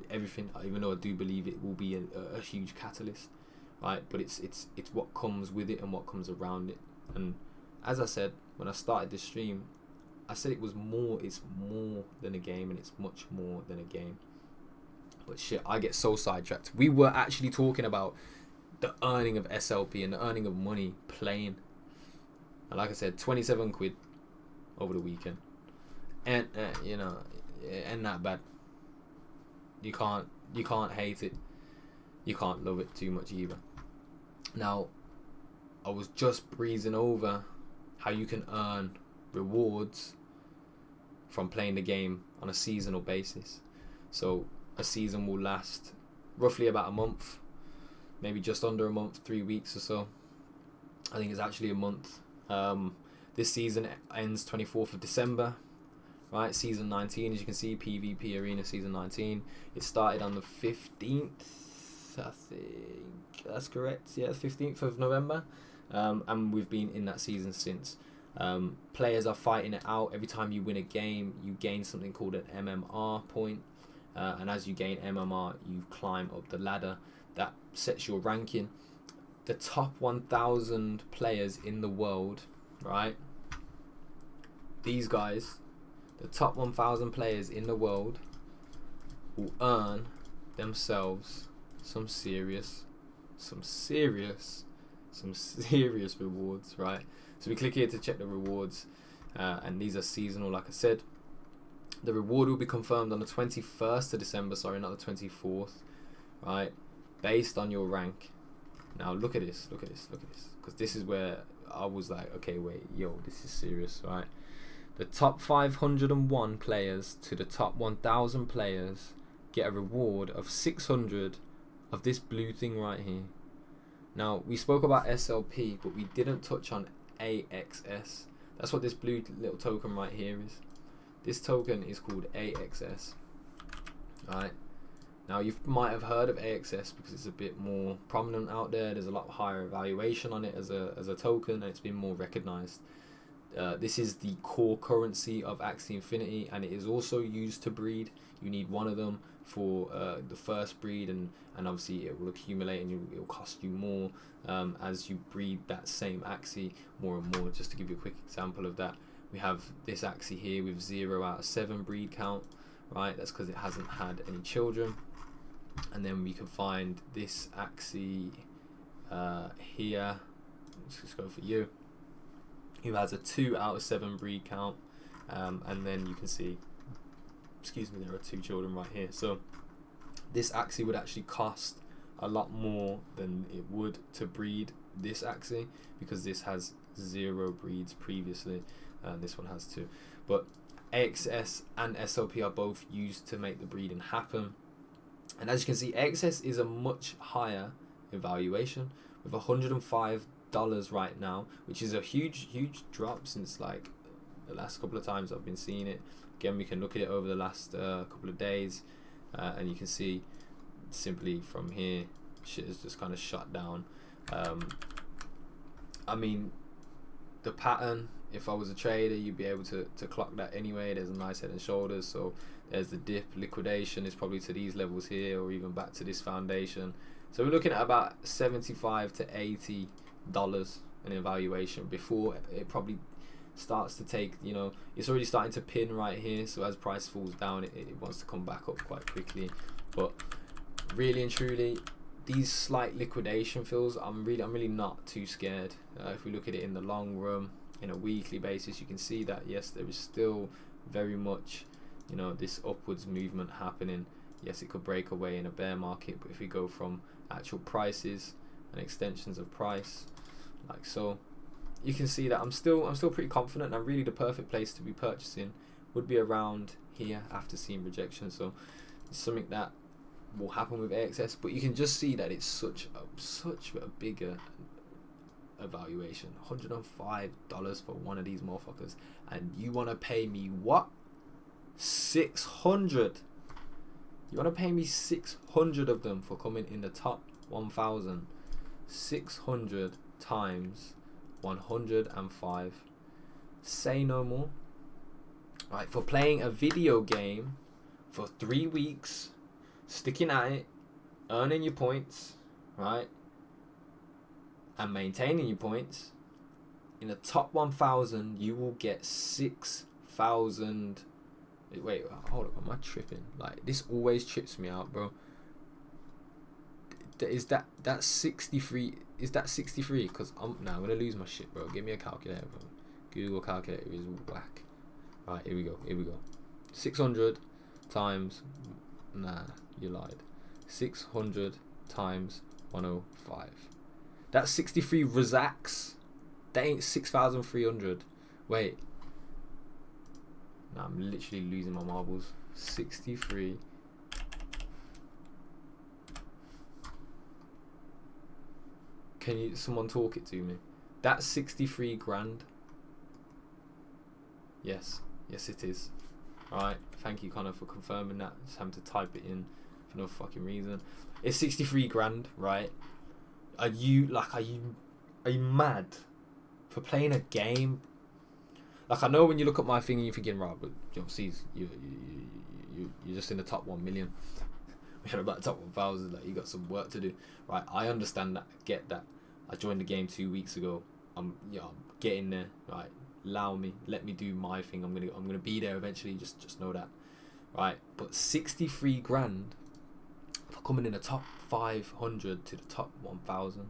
everything. Even though I do believe it will be a huge catalyst, right? But it's what comes with it and what comes around it. And as I said when I started this stream, I said it's more than a game, and it's much more than a game. But shit, I get so sidetracked. We were actually talking about the earning of SLP and the earning of money playing. And like I said, 27 quid over the weekend. And you know, ain't that bad. You can't hate it. You can't love it too much either. Now, I was just breezing over how you can earn rewards from playing the game on a seasonal basis. So a season will last roughly about a month, maybe just under a month, 3 weeks or so. I think it's actually a month. This season ends 24th of December, right? Season 19, as you can see, PvP Arena Season 19. It started on the 15th, I think that's correct. Yeah, 15th of November. And we've been in that season since. Players are fighting it out. Every time you win a game, you gain something called an MMR point. And as you gain MMR, you climb up the ladder. That sets your ranking. The top 1,000 players in the world, right? These guys, the top 1,000 players in the world, will earn themselves some serious rewards, right? So we click here to check the rewards, and these are seasonal, like I said. The reward will be confirmed on the 21st of December, sorry, not the 24th, right? Based on your rank. Now look at this, because this is where I was like, okay, wait, yo, this is serious, right? The top 501 players to the top 1,000 players get a reward of 600 of this blue thing right here. Now, we spoke about SLP, but we didn't touch on AXS. That's what this blue little token right here is. This token is called AXS. Alright. Now, you might have heard of AXS because it's a bit more prominent out there. There's a lot higher valuation on it as a token, and it's been more recognized. This is the core currency of Axie Infinity, and it is also used to breed. You need one of them for the first breed, and obviously it will accumulate, and it will cost you more as you breed that same Axie more and more. Just to give you a quick example of that, we have this Axie here with 0 out of 7 breed count, right? That's because it hasn't had any children. And then we can find this Axie here. Let's just go for you, who has a 2 out of 7 breed count, and then you can see, excuse me, there are 2 children right here. So this Axie would actually cost a lot more than it would to breed this Axie, because this has 0 breeds previously, and this one has 2. But AXS and SLP are both used to make the breeding happen. And as you can see, AXS is a much higher evaluation with $105 right now, which is a huge drop since like the last couple of times I've been seeing it. Again, we can look at it over the last couple of days, and you can see simply from here, shit is just kind of shut down. I mean, the pattern, if I was a trader, you'd be able to clock that anyway. There's a nice head and shoulders, so there's the dip. Liquidation is probably to these levels here, or even back to this foundation. So we're looking at about $75 to $80 an evaluation before it probably starts to take, you know, it's already starting to pin right here. So as price falls down, it wants to come back up quite quickly. But really and truly, these slight liquidation fills, I'm really not too scared. If we look at it in the long run, in a weekly basis, you can see that yes, there is still very much, you know, this upwards movement happening. Yes, it could break away in a bear market, but if we go from actual prices and extensions of price, like so, you can see that I'm still pretty confident. And really, the perfect place to be purchasing would be around here after seeing rejection. So it's something that will happen with AXS, but you can just see that it's such a bigger evaluation. $105 for one of these motherfuckers, and you want to pay me what? 600. You want to pay me 600 of them for coming in the top 1,000. 600 times 105. Say no more. right, for playing a video game for 3 weeks, sticking at it, earning your points, right, and maintaining your points. In the top 1,000, you will get 6,000. Wait, hold up, am I tripping? Like, this always trips me out, bro. Is that 63? Is that 63? Because I'm gonna lose my shit, bro. Give me a calculator, bro. Google calculator is whack. Right, here we go. 600 times. Nah, you lied. 600 times 105. That's 63 Razaks. That ain't 6,300. Wait. Nah, I'm literally losing my marbles. 63. Can someone talk it to me? That's 63 grand. Yes it is. Alright, thank you Connor for confirming that. Just having to type it in for no fucking reason. It's 63 grand, right? Are you mad for playing a game? Like, I know when you look at my thing and you're thinking, right, but obviously you're just in the top 1 million. We had about top 1,000. Like, you got some work to do, right? I understand that, get that. I joined the game 2 weeks ago. I'm getting there, right? Let me do my thing. I'm gonna be there eventually. Just know that, right? But 63 grand for coming in the top 500 to the top 1,000.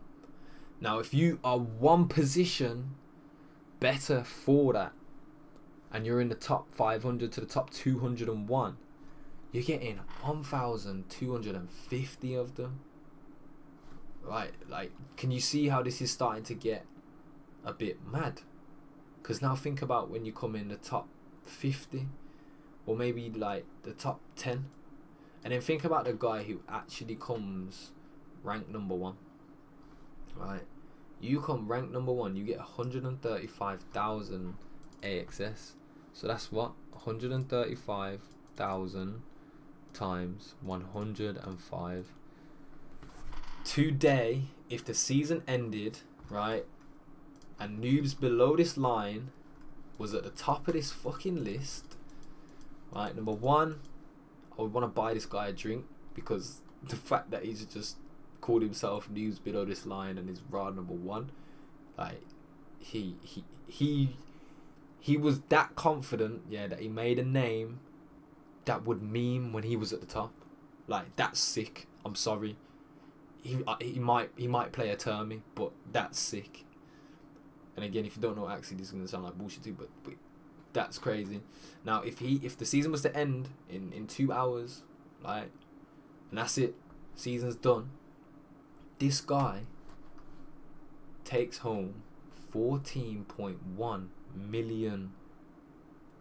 Now, if you are one position better for that, and you're in the top 500 to the top 201, you're getting 1,250 of them. Right, like, can you see how this is starting to get a bit mad? Because now think about when you come in the top 50, or maybe like the top 10, and then think about the guy who actually comes ranked number 1. Right, you come ranked number 1, you get 135,000 AXS. So that's what, 135,000 times 105. Today, if the season ended, right, and noobs below this line was at the top of this fucking list, right, number 1, I would want to buy this guy a drink, because the fact that he's just called himself noobs below this line and is rod number 1, like, he was that confident, yeah, that he made a name that would meme when he was at the top. Like, that's sick. I'm sorry. He might play a termy, but that's sick. And again, if you don't know Axie, this is gonna sound like bullshit too, but that's crazy. Now, if the season was to end in 2 hours, right, and that's it, season's done, this guy takes home 14.1 million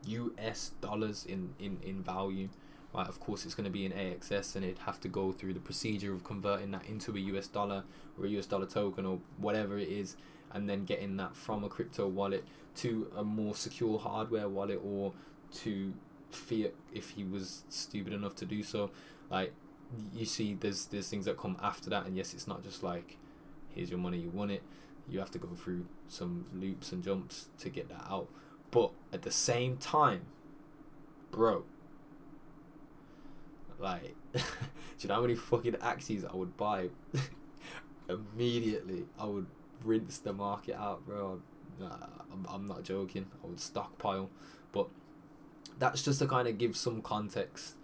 US dollars in value. Right, of course it's going to be in AXS, and it'd have to go through the procedure of converting that into a US dollar or a US dollar token or whatever it is, and then getting that from a crypto wallet to a more secure hardware wallet, or to fiat if he was stupid enough to do so. Like, you see, there's things that come after that, and yes, it's not just like, here's your money, you won it. You have to go through some loops and jumps to get that out. But at the same time, bro, like, do you know how many fucking Axies I would buy? Immediately, I would rinse the market out, bro. I'm not joking. I would stockpile. But that's just to kind of give some context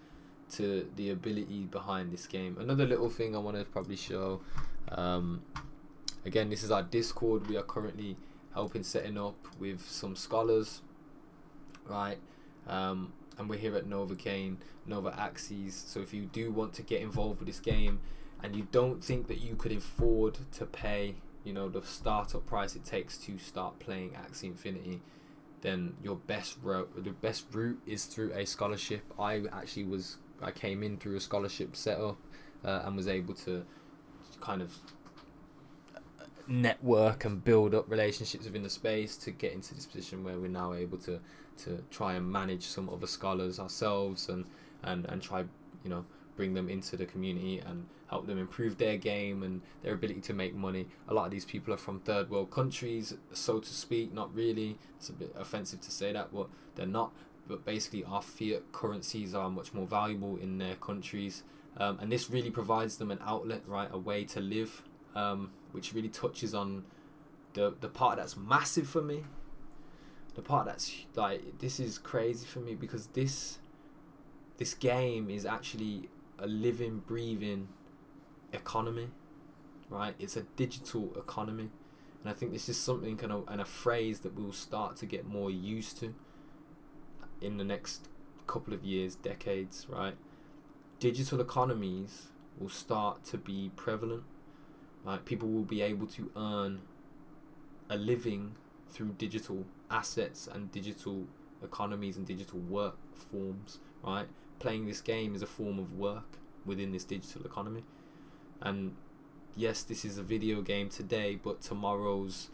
to the ability behind this game. Another little thing I want to probably show. Again, this is our Discord. We are currently helping setting up with some scholars, right? And we're here at Nova Axies. So if you do want to get involved with this game, and you don't think that you could afford to pay, you know, the startup price it takes to start playing Axie Infinity, then the best route is through a scholarship. I came in through a scholarship setup, and was able to kind of network and build up relationships within the space to get into this position where we're now able to try and manage some other scholars ourselves, and try, you know, bring them into the community and help them improve their game and their ability to make money. A lot of these people are from third world countries, so to speak. Not really, it's a bit offensive to say that, but they're not. but basically our fiat currencies are much more valuable in their countries, and this really provides them an outlet, right, a way to live, which really touches on the part that's massive for me, the part that's like, this is crazy for me, because this game is actually a living, breathing economy, right? It's a digital economy, and I think this is something and a phrase that we'll start to get more used to in the next couple of years, decades, right? Digital economies will start to be prevalent, right? People will be able to earn a living through digital assets and digital economies and digital work forms, right? Playing this game is a form of work within this digital economy. And yes, this is a video game today, but tomorrow's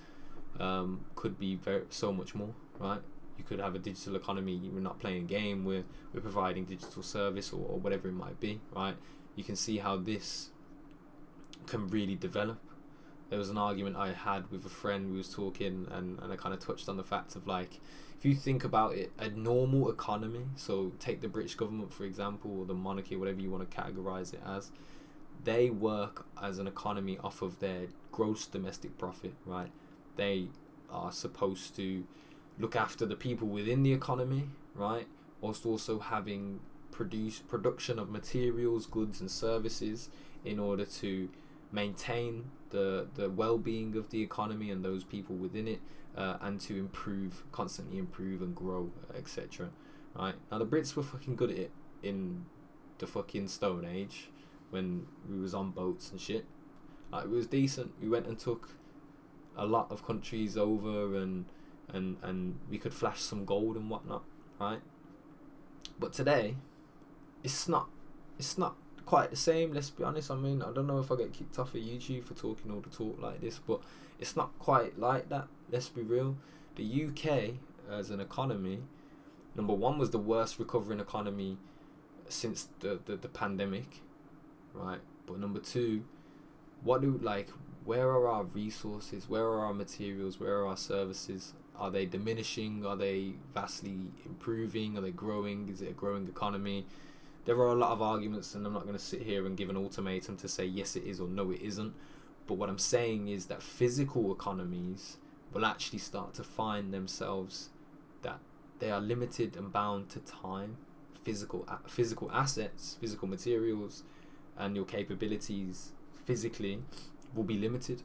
could be so much more, right? You could have a digital economy. We're not playing a game, we're providing digital service, or whatever it might be, right? You can see how this can really develop. There was an argument I had with a friend. We was talking, and I kind of touched on the fact of, like, if you think about it, a normal economy, so take the British government for example, or the monarchy, whatever you want to categorize it as, they work as an economy off of their gross domestic profit, right? They are supposed to look after the people within the economy, right? Also having production of materials, goods and services in order to maintain the well-being of the economy and those people within it, and to constantly improve and grow, etc. Right? Now the Brits were fucking good at it in the fucking Stone Age when we was on boats and shit. Like, it was decent. We went and took a lot of countries over, and we could flash some gold and whatnot, right? But today, it's not quite the same, let's be honest. I mean, I don't know if I get kicked off of YouTube for talking all the talk like this, but it's not quite like that, let's be real. The UK as an economy, number one, was the worst recovering economy since the pandemic, right? But number two, where are our resources? Where are our materials? Where are our services? Are they diminishing? Are they vastly improving? Are they growing? Is it a growing economy? There are a lot of arguments, and I'm not going to sit here and give an ultimatum to say yes it is or no it isn't. But what I'm saying is that physical economies will actually start to find themselves that they are limited and bound to time. Physical assets, physical materials, and your capabilities physically will be limited,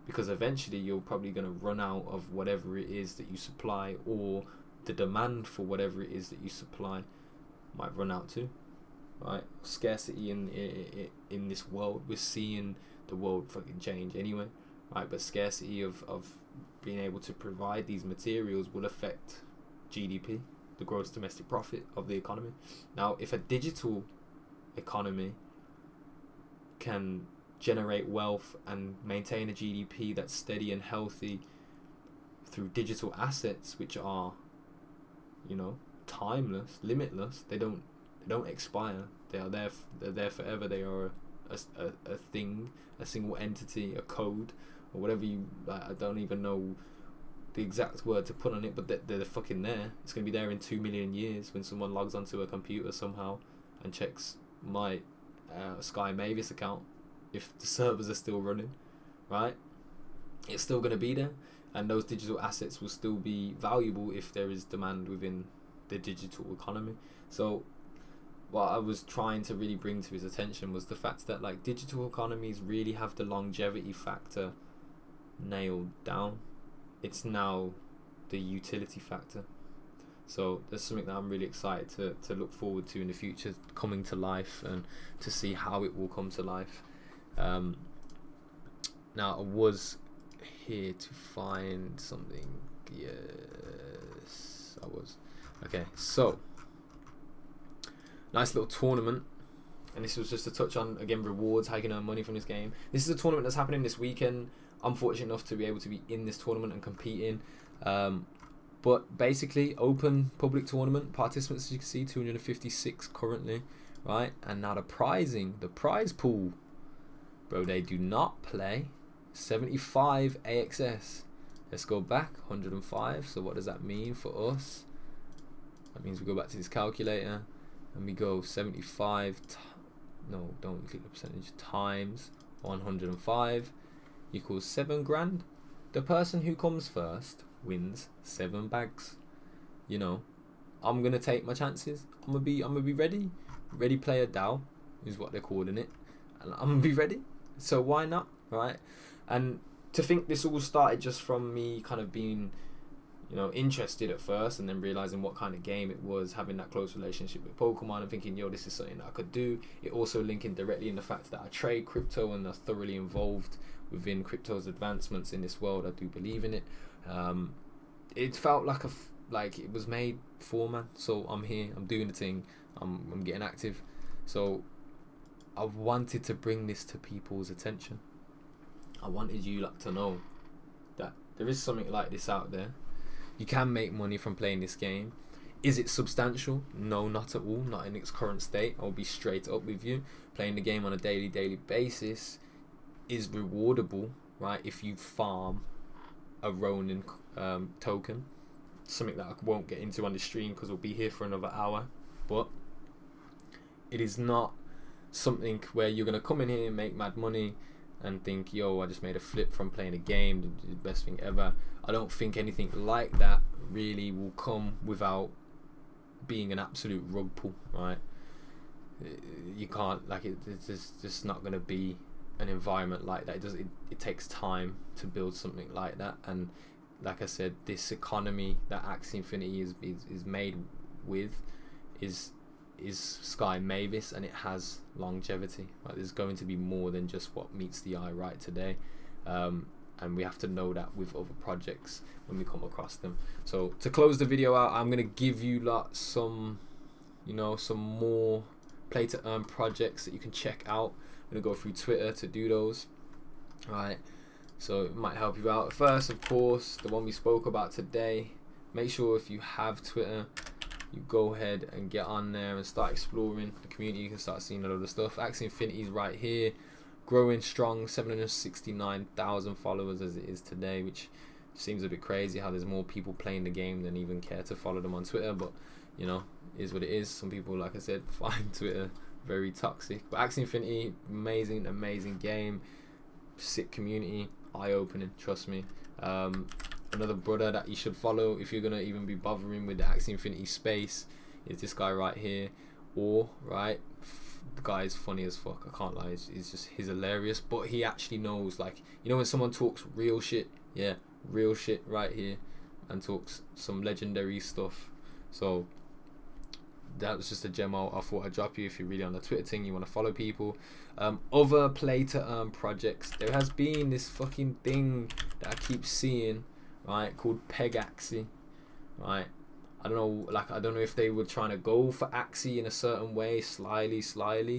because eventually you're probably going to run out of whatever it is that you supply, or the demand for whatever it is that you supply might run out too, right? Scarcity in this world, we're seeing the world fucking change anyway, right? But scarcity of being able to provide these materials will affect GDP, the gross domestic profit of the economy. Now, if a digital economy can generate wealth and maintain a GDP that's steady and healthy through digital assets, which are, timeless, limitless, they don't expire, they're there forever, they are a thing, a single entity, a code, or whatever I don't even know the exact word to put on it, but they're fucking there. It's going to be there in 2 million years when someone logs onto a computer somehow and checks my Sky Mavis account. If the servers are still running, right, it's still going to be there, and those digital assets will still be valuable if there is demand within the digital economy. So what I was trying to really bring to his attention was the fact that, like, digital economies really have the longevity factor nailed down. It's now the utility factor. So there's something that I'm really excited to look forward to in the future, coming to life, and to see how it will come to life. Now I was here to find something. Yes, I was. Okay, so nice little tournament, and this was just to touch on, again, rewards, how you can earn money from this game. This is a tournament that's happening this weekend. I'm fortunate enough to be able to be in this tournament and competing. But basically, open public tournament, participants, as you can see, 256 currently, right? And now the prize pool, bro, they do not play. 75 AXS. Let's go back, 105. So what does that mean for us? That means we go back to this calculator and we go 75 no, don't click the percentage, times 105 equals 7 grand. The person who comes first wins 7 bags. You know, I'm gonna take my chances. I'm gonna be ready. Ready player DAO is what they're calling it, and I'm gonna be ready. So why not, right? And to think this all started just from me kind of being, you know, interested at first, and then realizing what kind of game it was, having that close relationship with Pokemon, and thinking, yo, this is something that I could do. It also linking directly in the fact that I trade crypto and are thoroughly involved within crypto's advancements in this world. I do believe in it. It felt like it was made for, man. So I'm here, I'm doing the thing, I'm getting active. So I wanted to bring this to people's attention. I wanted you lot to know that there is something like this out there. You can make money from playing this game. Is it substantial? No, not at all. Not in its current state. I'll be straight up with you. Playing the game on a daily basis is rewardable, right? If you farm a Ronin token. Something that I won't get into on the stream because we'll be here for another hour. But it is not something where you're going to come in here and make mad money and think, yo, I just made a flip from playing a game, the best thing ever. I don't think anything like that really will come without being an absolute rug pull, right? You can't, like, it's just not going to be an environment like that. It takes time to build something like that. And like I said, this economy that Axie Infinity is made with is Sky Mavis, and it has longevity. Like, there's going to be more than just what meets the eye right today, and we have to know that with other projects when we come across them. So to close the video out, I'm gonna give you lot some more play to earn projects that you can check out. I'm gonna go through Twitter to do those. Right, so it might help you out. First, of course, the one we spoke about today. Make sure if you have Twitter, you go ahead and get on there and start exploring the community. You can start seeing a lot of stuff. Axie Infinity is right here, growing strong, 769,000 followers as it is today, which seems a bit crazy how there's more people playing the game than even care to follow them on Twitter. But you know, is what it is. Some people, like I said, find Twitter very toxic. But Axie Infinity, amazing game, sick community, eye-opening, trust me. Another brother that you should follow if you're gonna even be bothering with the Axie Infinity space is this guy right here. Or right, the guy is funny as fuck, I can't lie. He's hilarious, but he actually knows, like, you know when someone talks real shit, yeah, real shit right here, and talks some legendary stuff. So that was just a gem I thought I'd drop you if you're really on the Twitter thing, you want to follow people. Other play to earn projects, there has been this fucking thing that I keep seeing, right, called Peg Axie, right? I don't know if they were trying to go for Axie in a certain way, slyly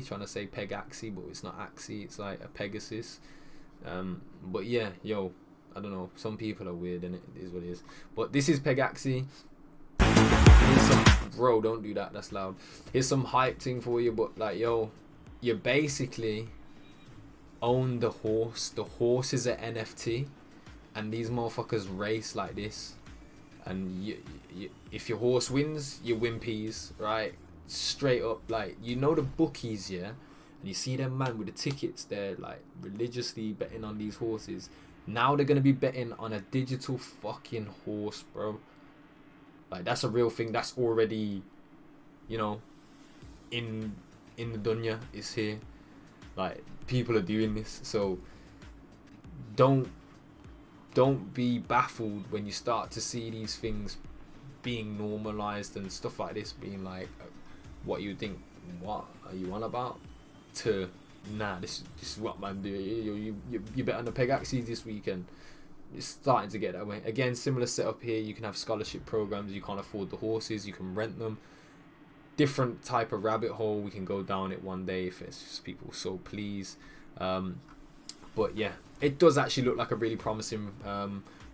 trying to say Peg Axie, but it's not Axie, it's like a Pegasus. But yeah, yo, I don't know, some people are weird, and it is what it is. But this is Peg Axie. Here's some, bro, don't do that, that's loud. Here's some hype thing for you, but like, yo, you basically own the horse. The horse is an NFT, and these motherfuckers race like this. And if your horse wins, you win peas, right? Straight up, like, you know the bookies, yeah? And you see them man with the tickets, they're like religiously betting on these horses. Now they're gonna be betting on a digital fucking horse, bro. Like, that's a real thing. That's already, you know, in the dunya. It's here. Like, people are doing this. So don't be baffled when you start to see these things being normalized and stuff like this being like, what you think, what are you on about, to nah, this is what man do. You bet on the Peg Axie this weekend. It's starting to get that way. Again, similar setup here. You can have scholarship programs. You can't afford the horses, you can rent them. Different type of rabbit hole. We can go down it one day if it's just people so please. But yeah, it does actually look like a really promising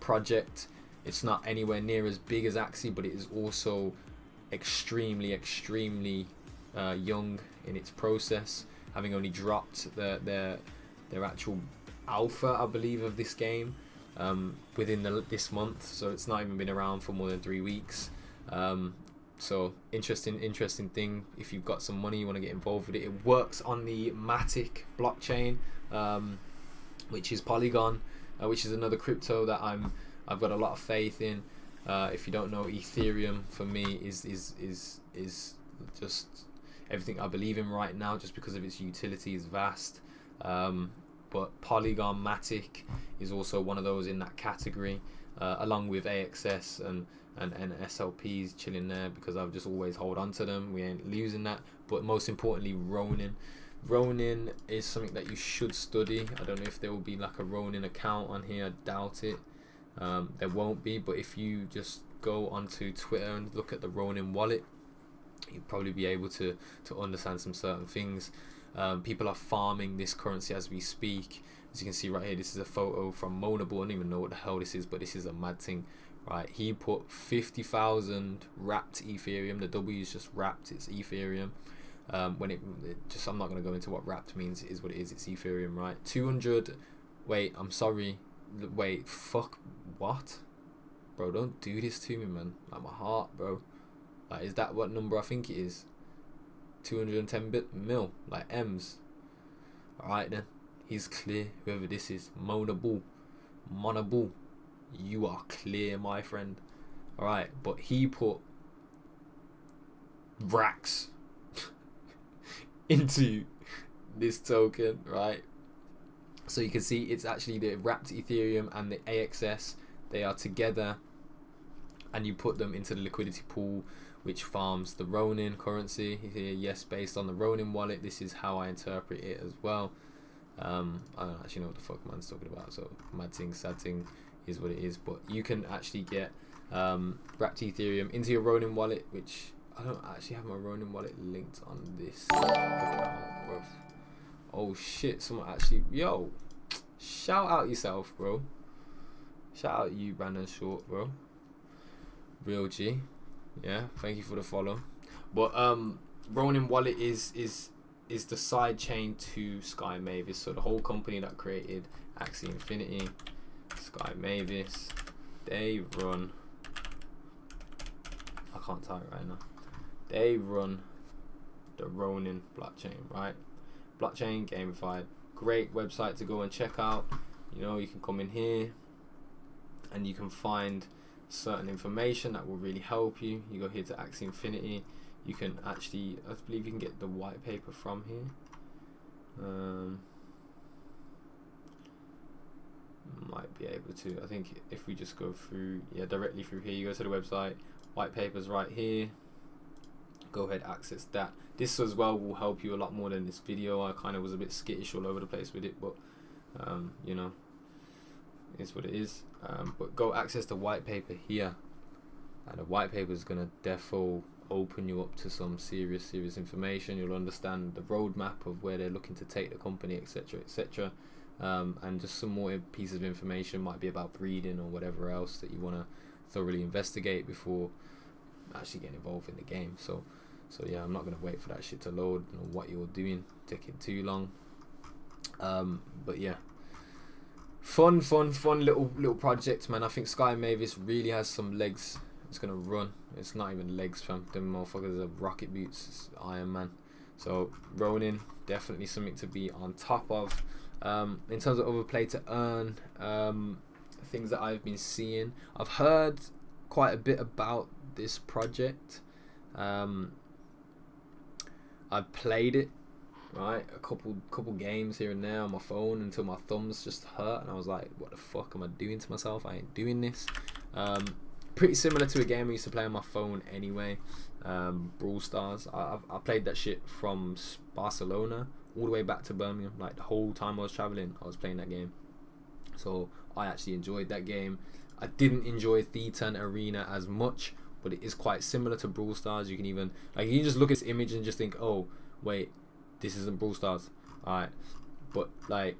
project. It's not anywhere near as big as Axie, but it is also extremely young in its process, having only dropped their actual alpha, I believe, of this game within this month. So it's not even been around for more than 3 weeks. So interesting thing. If you've got some money, you want to get involved with it. It works on the Matic blockchain, which is Polygon, which is another crypto that I've got a lot of faith in. If you don't know, Ethereum for me is just everything I believe in right now, just because of its utility is vast. But Polygon Matic is also one of those in that category, along with AXS and SLPs chilling there, because I've just always hold on to them. We ain't losing that. But most importantly, Ronin is something that you should study. I don't know if there will be like a Ronin account on here. I doubt it. There won't be, but if you just go onto Twitter and look at the Ronin wallet, you'll probably be able to understand some certain things. People are farming this currency as we speak. As you can see right here, this is a photo from Monable. I don't even know what the hell this is, but this is a mad thing, right? He put 50,000 wrapped Ethereum. The W is just wrapped, it's Ethereum. When it just, I'm not going to go into what wrapped means. It is what it is, it's Ethereum, right? 200, wait, I'm sorry, wait, fuck, what? Bro, don't do this to me, man. Like, my heart, bro. Like, is that what number I think it is? 210 mil, like M's. Alright then, he's clear, whoever this is. Monable, you are clear, my friend. Alright, but he put racks into this token, right? So you can see it's actually the wrapped Ethereum and the AXS, they are together, and you put them into the liquidity pool, which farms the Ronin currency here. Yes, based on the Ronin wallet, this is how I interpret it as well. I don't actually know what the fuck man's talking about, so mad thing, sad thing is what it is. But you can actually get wrapped Ethereum into your Ronin wallet, which I don't actually have my Ronin wallet linked on this account. Oh shit, someone actually, yo, shout out yourself, bro. Shout out you, Brandon Short, bro. Real G. Yeah, thank you for the follow. But Ronin wallet is the side chain to Sky Mavis. So the whole company that created Axie Infinity, Sky Mavis, they run, I can't type right now, they run the Ronin blockchain, right? Blockchain gamified, great website to go and check out. You know, you can come in here and you can find certain information that will really help you. You go here to Axie Infinity. You can actually, I believe you can get the white paper from here. Might be able to. I think if we just go through, yeah, directly through here, you go to the website, white paper's right here. Go ahead, access that. This as well will help you a lot more than this video. I kind of was a bit skittish all over the place with it, but you know, it's what it is. But go access the white paper here, and the white paper is gonna defo open you up to some serious information. You'll understand the roadmap of where they're looking to take the company, etc. And just some more pieces of information, might be about breeding or whatever else that you want to thoroughly investigate before actually getting involved in the game. So yeah, I'm not gonna wait for that shit to load. I don't know what you're doing, taking too long. But yeah, fun little project, man. I think Sky Mavis really has some legs. It's gonna run. It's not even legs, fam. Them motherfuckers are rocket boots. It's Iron Man. So Ronin, definitely something to be on top of. In terms of overplay to earn, things that I've been seeing, I've heard quite a bit about this project. I've played it, right, a couple games here and there on my phone until my thumbs just hurt, and I was like, what the fuck am I doing to myself? I ain't doing this. Pretty similar to a game I used to play on my phone anyway, Brawl Stars. I played that shit from Barcelona all the way back to Birmingham. Like, the whole time I was traveling, I was playing that game. So I actually enjoyed that game. I didn't enjoy Thetan Arena as much, but it is quite similar to Brawl Stars. You can even, like, you just look at this image and just think, oh wait, this isn't Brawl Stars. Alright, but like,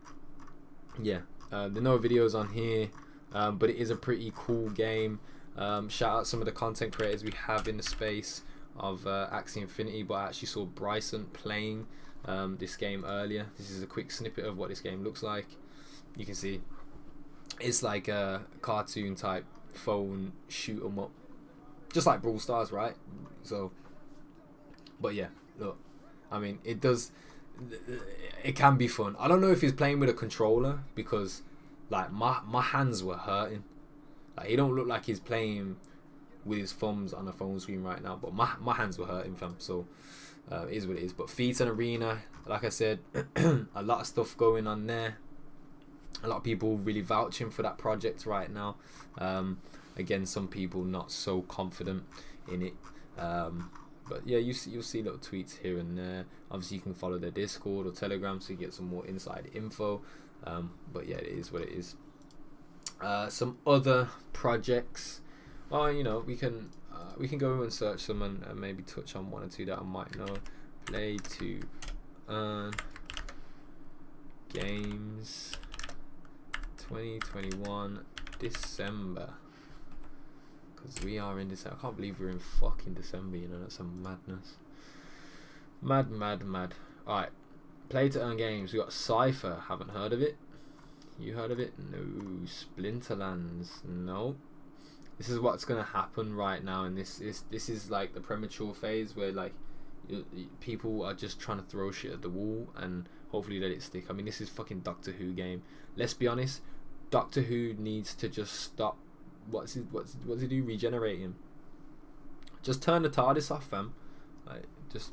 yeah, there are no videos on here, but it is a pretty cool game. Shout out some of the content creators we have in the space of Axie Infinity, but I actually saw Bryson playing this game earlier. This is a quick snippet of what this game looks like. You can see it's like a cartoon type phone shoot 'em up. just like Brawl Stars, right? So, but yeah, look, I mean, it can be fun. I don't know if he's playing with a controller, because like my hands were hurting. Like, he don't look like he's playing with his thumbs on a phone screen right now, but my hands were hurting, fam. So it is what it is. But Feet and Arena, like I said, a lot of stuff going on there. A lot of people really vouching for that project right now. Again, some people not so confident in it. But yeah, you'll see little tweets here and there. Obviously, you can follow their Discord or Telegram so you get some more inside info. But yeah, it is what it is. Some other projects. Well, you know, we can go and search some and maybe touch on one or two that I might know. Play to earn games 2021 December. Because we are in December. I can't believe we're in fucking December, you know, that's some madness. Mad. Alright. Play to earn games. We got Cypher. Haven't heard of it. You heard of it? No. Splinterlands. No. This is what's gonna happen right now, and this is like the premature phase where like people are just trying to throw shit at the wall and hopefully let it stick. I mean, this is fucking Doctor Who game. Let's be honest. Doctor Who needs to just stop. What's he do? Regenerate him. Just turn the TARDIS off, fam. Like, just,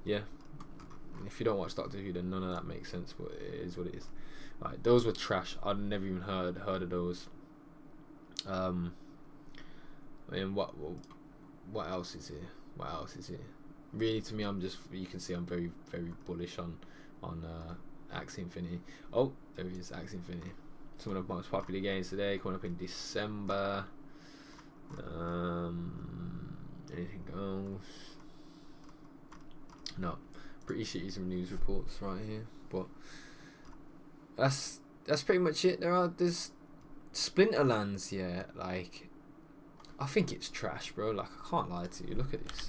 yeah. If you don't watch Doctor Who, then none of that makes sense. But it is what it is. Right, those were trash. I'd never even heard of those. I mean, what else is here? What else is here? Really, to me, you can see I'm very, very bullish on Axie Infinity. Oh, there he is, Axie Infinity. Some of the most popular games today, coming up in December. Anything else? No, pretty shitty some news reports right here, but that's pretty much it. There's Splinterlands, yeah. Like, I think it's trash, bro. Like, I can't lie to you. Look at this.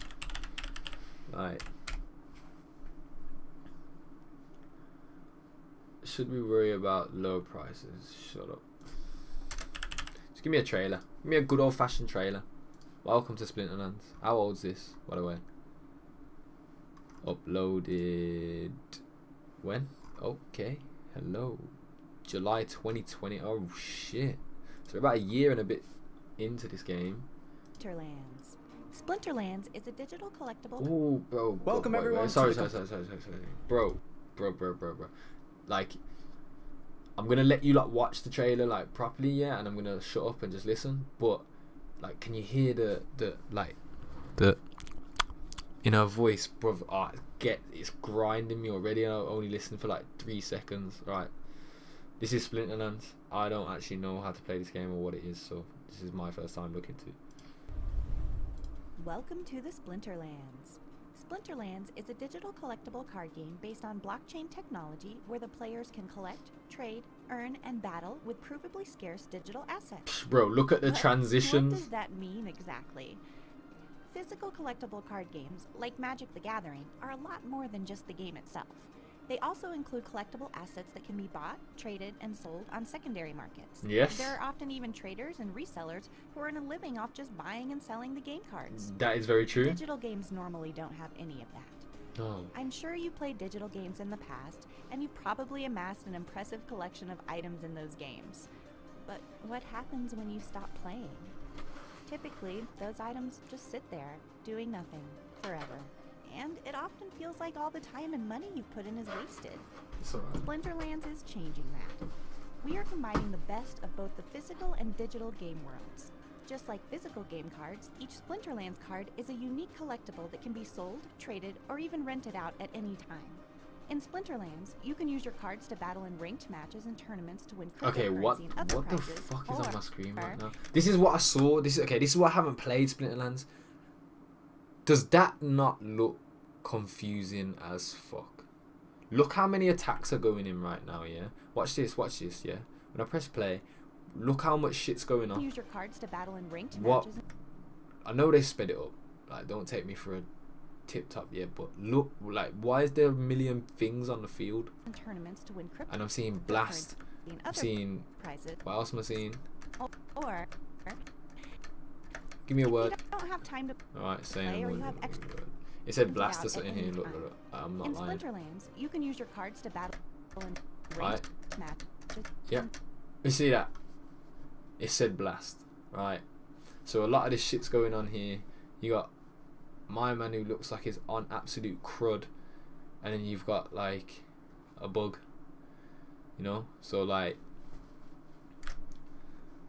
Like, should we worry about low prices? Shut up. Just give me a trailer. Give me a good old-fashioned trailer. Welcome to Splinterlands. How old's this, by the way? Uploaded when? Okay. Hello. July 2020. Oh shit. So about a year and a bit into this game. Splinterlands. Splinterlands is a digital collectible. Oh, bro. Welcome everyone. Sorry. Bro. Like, I'm gonna let you like watch the trailer like properly, yeah, and I'm gonna shut up and just listen. But like, can you hear the in her voice, bro? It's grinding me already. I only listened for like 3 seconds. Right. This is Splinterlands. I don't actually know how to play this game or what it is, so this is my first time looking to. Welcome to the Splinterlands. Splinterlands is a digital collectible card game based on blockchain technology where the players can collect, trade, earn, and battle with provably scarce digital assets. Bro, look at the transitions. What does that mean exactly? Physical collectible card games, like Magic the Gathering, are a lot more than just the game itself. They also include collectible assets that can be bought, traded, and sold on secondary markets. Yes. There are often even traders and resellers who earn a living off just buying and selling the game cards. That is very true. Digital games normally don't have any of that. Oh. I'm sure you played digital games in the past, and you've probably amassed an impressive collection of items in those games. But what happens when you stop playing? Typically, those items just sit there, doing nothing, forever. And it often feels like all the time and money you put in is wasted. Splinterlands is changing that. We are combining the best of both the physical and digital game worlds. Just like physical game cards, each Splinterlands card is a unique collectible that can be sold, traded, or even rented out at any time. In Splinterlands, you can use your cards to battle in ranked matches and tournaments to win cryptocurrency Okay, what and other the prizes, fuck is on my screen right now? or This is what I saw. This is why I haven't played Splinterlands. Does that not look confusing as fuck? Look how many attacks are going in right now, yeah? Watch this, yeah? When I press play, look how much shit's going on. Use your cards to battle in ranked What? matches. I know they sped it up. Like, don't take me for a tip top yet, but look, like, why is there a million things on the field? And tournaments to win crypto. And I'm seeing blast. I'm seeing. Prizes. What else am I seeing? Or Give me a word. If you don't have time to Alright, saying play a or you word. have extra It said out blaster at something any here. Look, time. look, look. I'm not In lying. Splinterlands, you can use your cards to battle and Right. matches. Yep. You see that? It said blast. Right. So a lot of this shit's going on here. You got my man who looks like he's on absolute crud, and then you've got like a bug. You know? So like,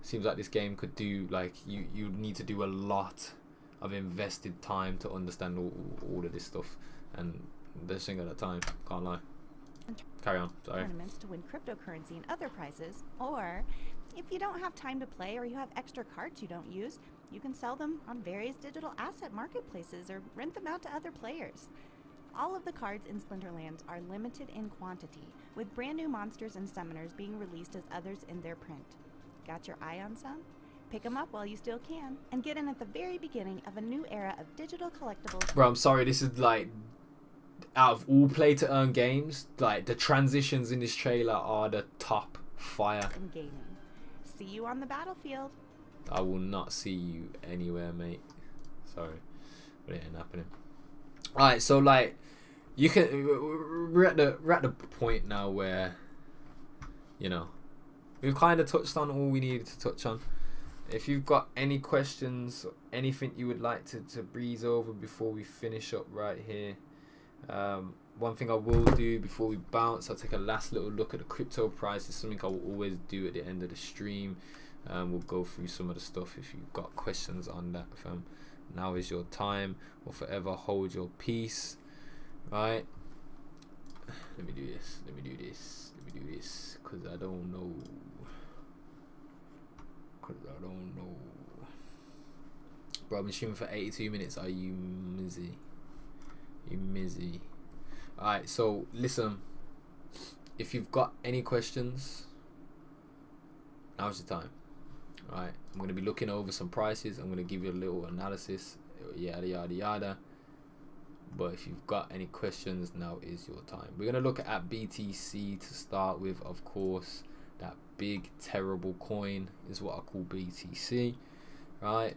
seems like this game could do like you need to do a lot of invested time to understand all of this stuff, and this thing at a time. Can't lie. Carry on. Sorry. Tournaments to win cryptocurrency and other prizes, or if you don't have time to play or you have extra cards you don't use, you can sell them on various digital asset marketplaces or rent them out to other players. All of the cards in Splinterlands are limited in quantity, with brand new monsters and summoners being released as others in their print. Got your eye on some? Pick them up while you still can, and get in at the very beginning of a new era of digital collectibles. Bro, I'm sorry, this is like, out of all play to earn games, like the transitions in this trailer are the top fire. And gaming. See you on the battlefield. I will not see you anywhere, mate. Sorry, but it ain't happening. Alright, so like, you can, we're at the point now where, you know, we've kind of touched on all we needed to touch on. If you've got any questions, anything you would like to breeze over before we finish up right here. One thing I will do before we bounce, I'll take a last little look at the crypto price. It's something I will always do at the end of the stream. We'll go through some of the stuff. If you've got questions on that, fam, now is your time, or forever hold your peace. Right? Let me do this. Let me do this. Let me do this. Cause I don't know. Bro, I've been streaming for 82 minutes. Are you mizzy? You mizzy. Alright, so listen. If you've got any questions, now's the time. Alright, I'm going to be looking over some prices. I'm going to give you a little analysis. Yada, yada, yada. But if you've got any questions, now is your time. We're going to look at BTC to start with, of course. That big terrible coin is what I call BTC, right?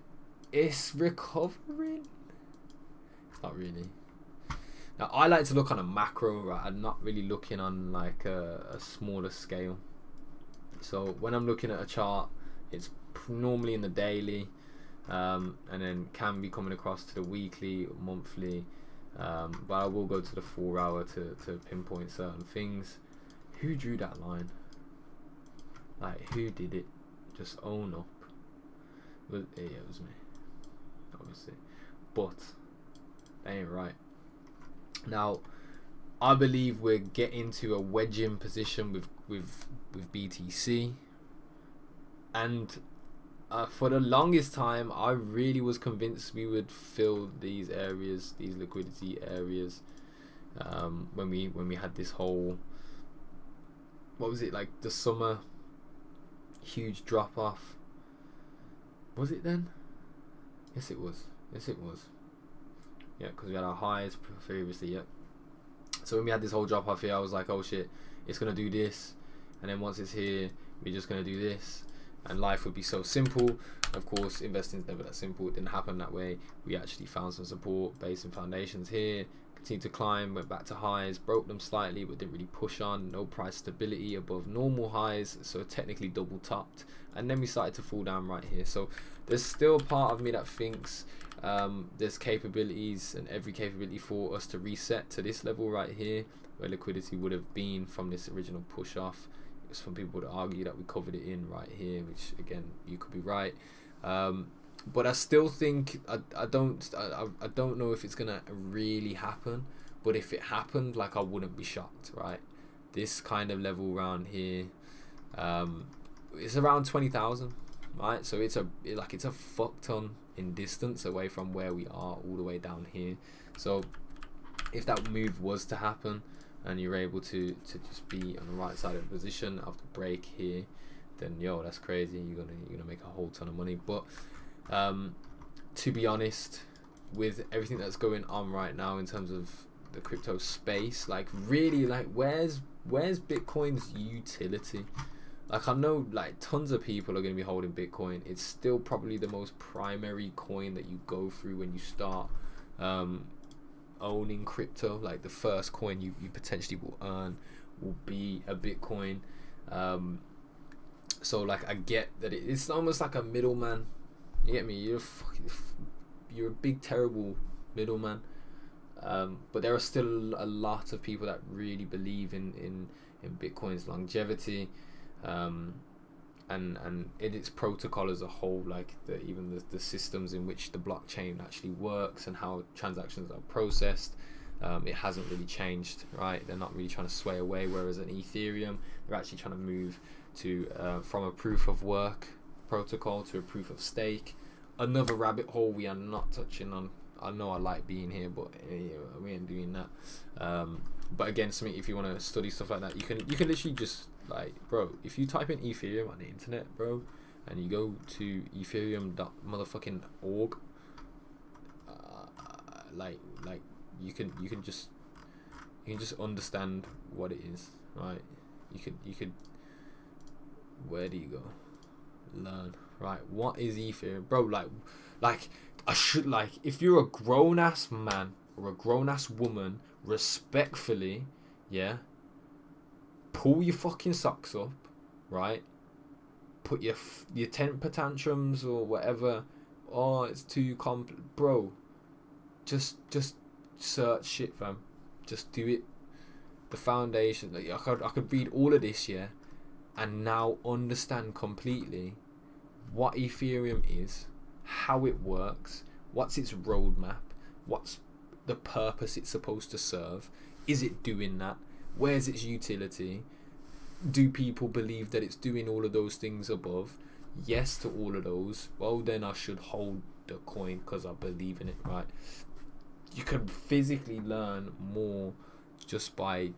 It's recovering. It's not really. Now I like to look on a macro, right? I'm not really looking on like a smaller scale. So when I'm looking at a chart, it's normally in the daily, and then can be coming across to the weekly, monthly, but I will go to the 4 hour to pinpoint certain things. Who drew that line? Like, who did it? Just own up. Yeah, it was me, obviously. But that ain't right. Now, I believe we're getting to a wedging position with BTC, and for the longest time, I really was convinced we would fill these areas, these liquidity areas, when we had this whole, what was it, like the summer huge drop off. Was it then? Yes, it was. Yes, it was. Yeah, because we had our highs previously. Yep. So when we had this whole drop off here, I was like, oh shit, it's gonna do this, and then once it's here, we're just gonna do this, and life would be so simple. Of course, investing is never that simple. It didn't happen that way. We actually found some support, base and foundations here. Continued to climb, went back to highs, broke them slightly, but didn't really push on. No price stability above normal highs, so technically double topped, and then we started to fall down right here. So there's still part of me that thinks there's capabilities, and every capability for us to reset to this level right here, where liquidity would have been from this original push off. It's from people to argue that we covered it in right here, which again, you could be right. But I still think I don't know if it's gonna really happen, but if it happened, like, I wouldn't be shocked, right? This kind of level around here, it's around 20,000, right? So it's a fuck ton in distance away from where we are, all the way down here. So if that move was to happen, and you're able to just be on the right side of the position after break here, then yo, that's crazy. You're gonna make a whole ton of money. But to be honest, with everything that's going on right now in terms of the crypto space, like, really, like, where's Bitcoin's utility, like I know like tons of people are going to be holding Bitcoin. It's still probably the most primary coin that you go through when you start owning crypto. Like the first coin you potentially will earn will be a Bitcoin. So like I get that it's almost like a middleman. You get me? You're a big terrible middleman. But there are still a lot of people that really believe in Bitcoin's longevity, and in its protocol as a whole, like even the systems in which the blockchain actually works and how transactions are processed. It hasn't really changed, right? They're not really trying to sway away, whereas in Ethereum they're actually trying to move to from a proof of work protocol to a proof of stake. Another rabbit hole we are not touching on. I know I like being here, but we ain't doing that. But again, something if you want to study stuff like that, you can literally just like, bro, if you type in Ethereum on the internet, bro, and you go to ethereum.motherfucking.org, like you can just understand what it is, right? You could where do you go? Learn, right? What is Ethereum, bro? Like I should, like, if you're a grown ass man or a grown ass woman, respectfully, yeah, pull your fucking socks up, right? Put your temper tantrums or whatever. Oh, it's too bro. Just search shit, fam. Just do it. The foundation. Like, I could read all of this, yeah, and now understand completely what Ethereum is, how it works, what's its roadmap, what's the purpose it's supposed to serve, is it doing that, where's its utility, do people believe that it's doing all of those things above? Yes to all of those. Well, then I should hold the coin because I believe in it, right? You can physically learn more just by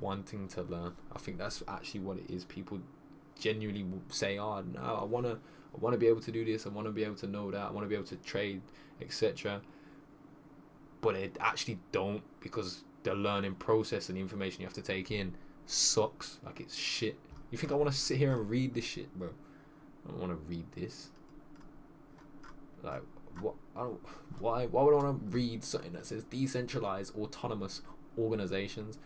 wanting to learn. I think that's actually what it is. People genuinely say, oh no, I want to be able to do this, I want to be able to know that, I want to be able to trade, etc. But it actually don't, because the learning process and the information you have to take in sucks. Like, it's shit. You think I want to sit here and read this shit, bro? I don't want to read this. Like, what? Why would I want to read something that says decentralized autonomous organizations?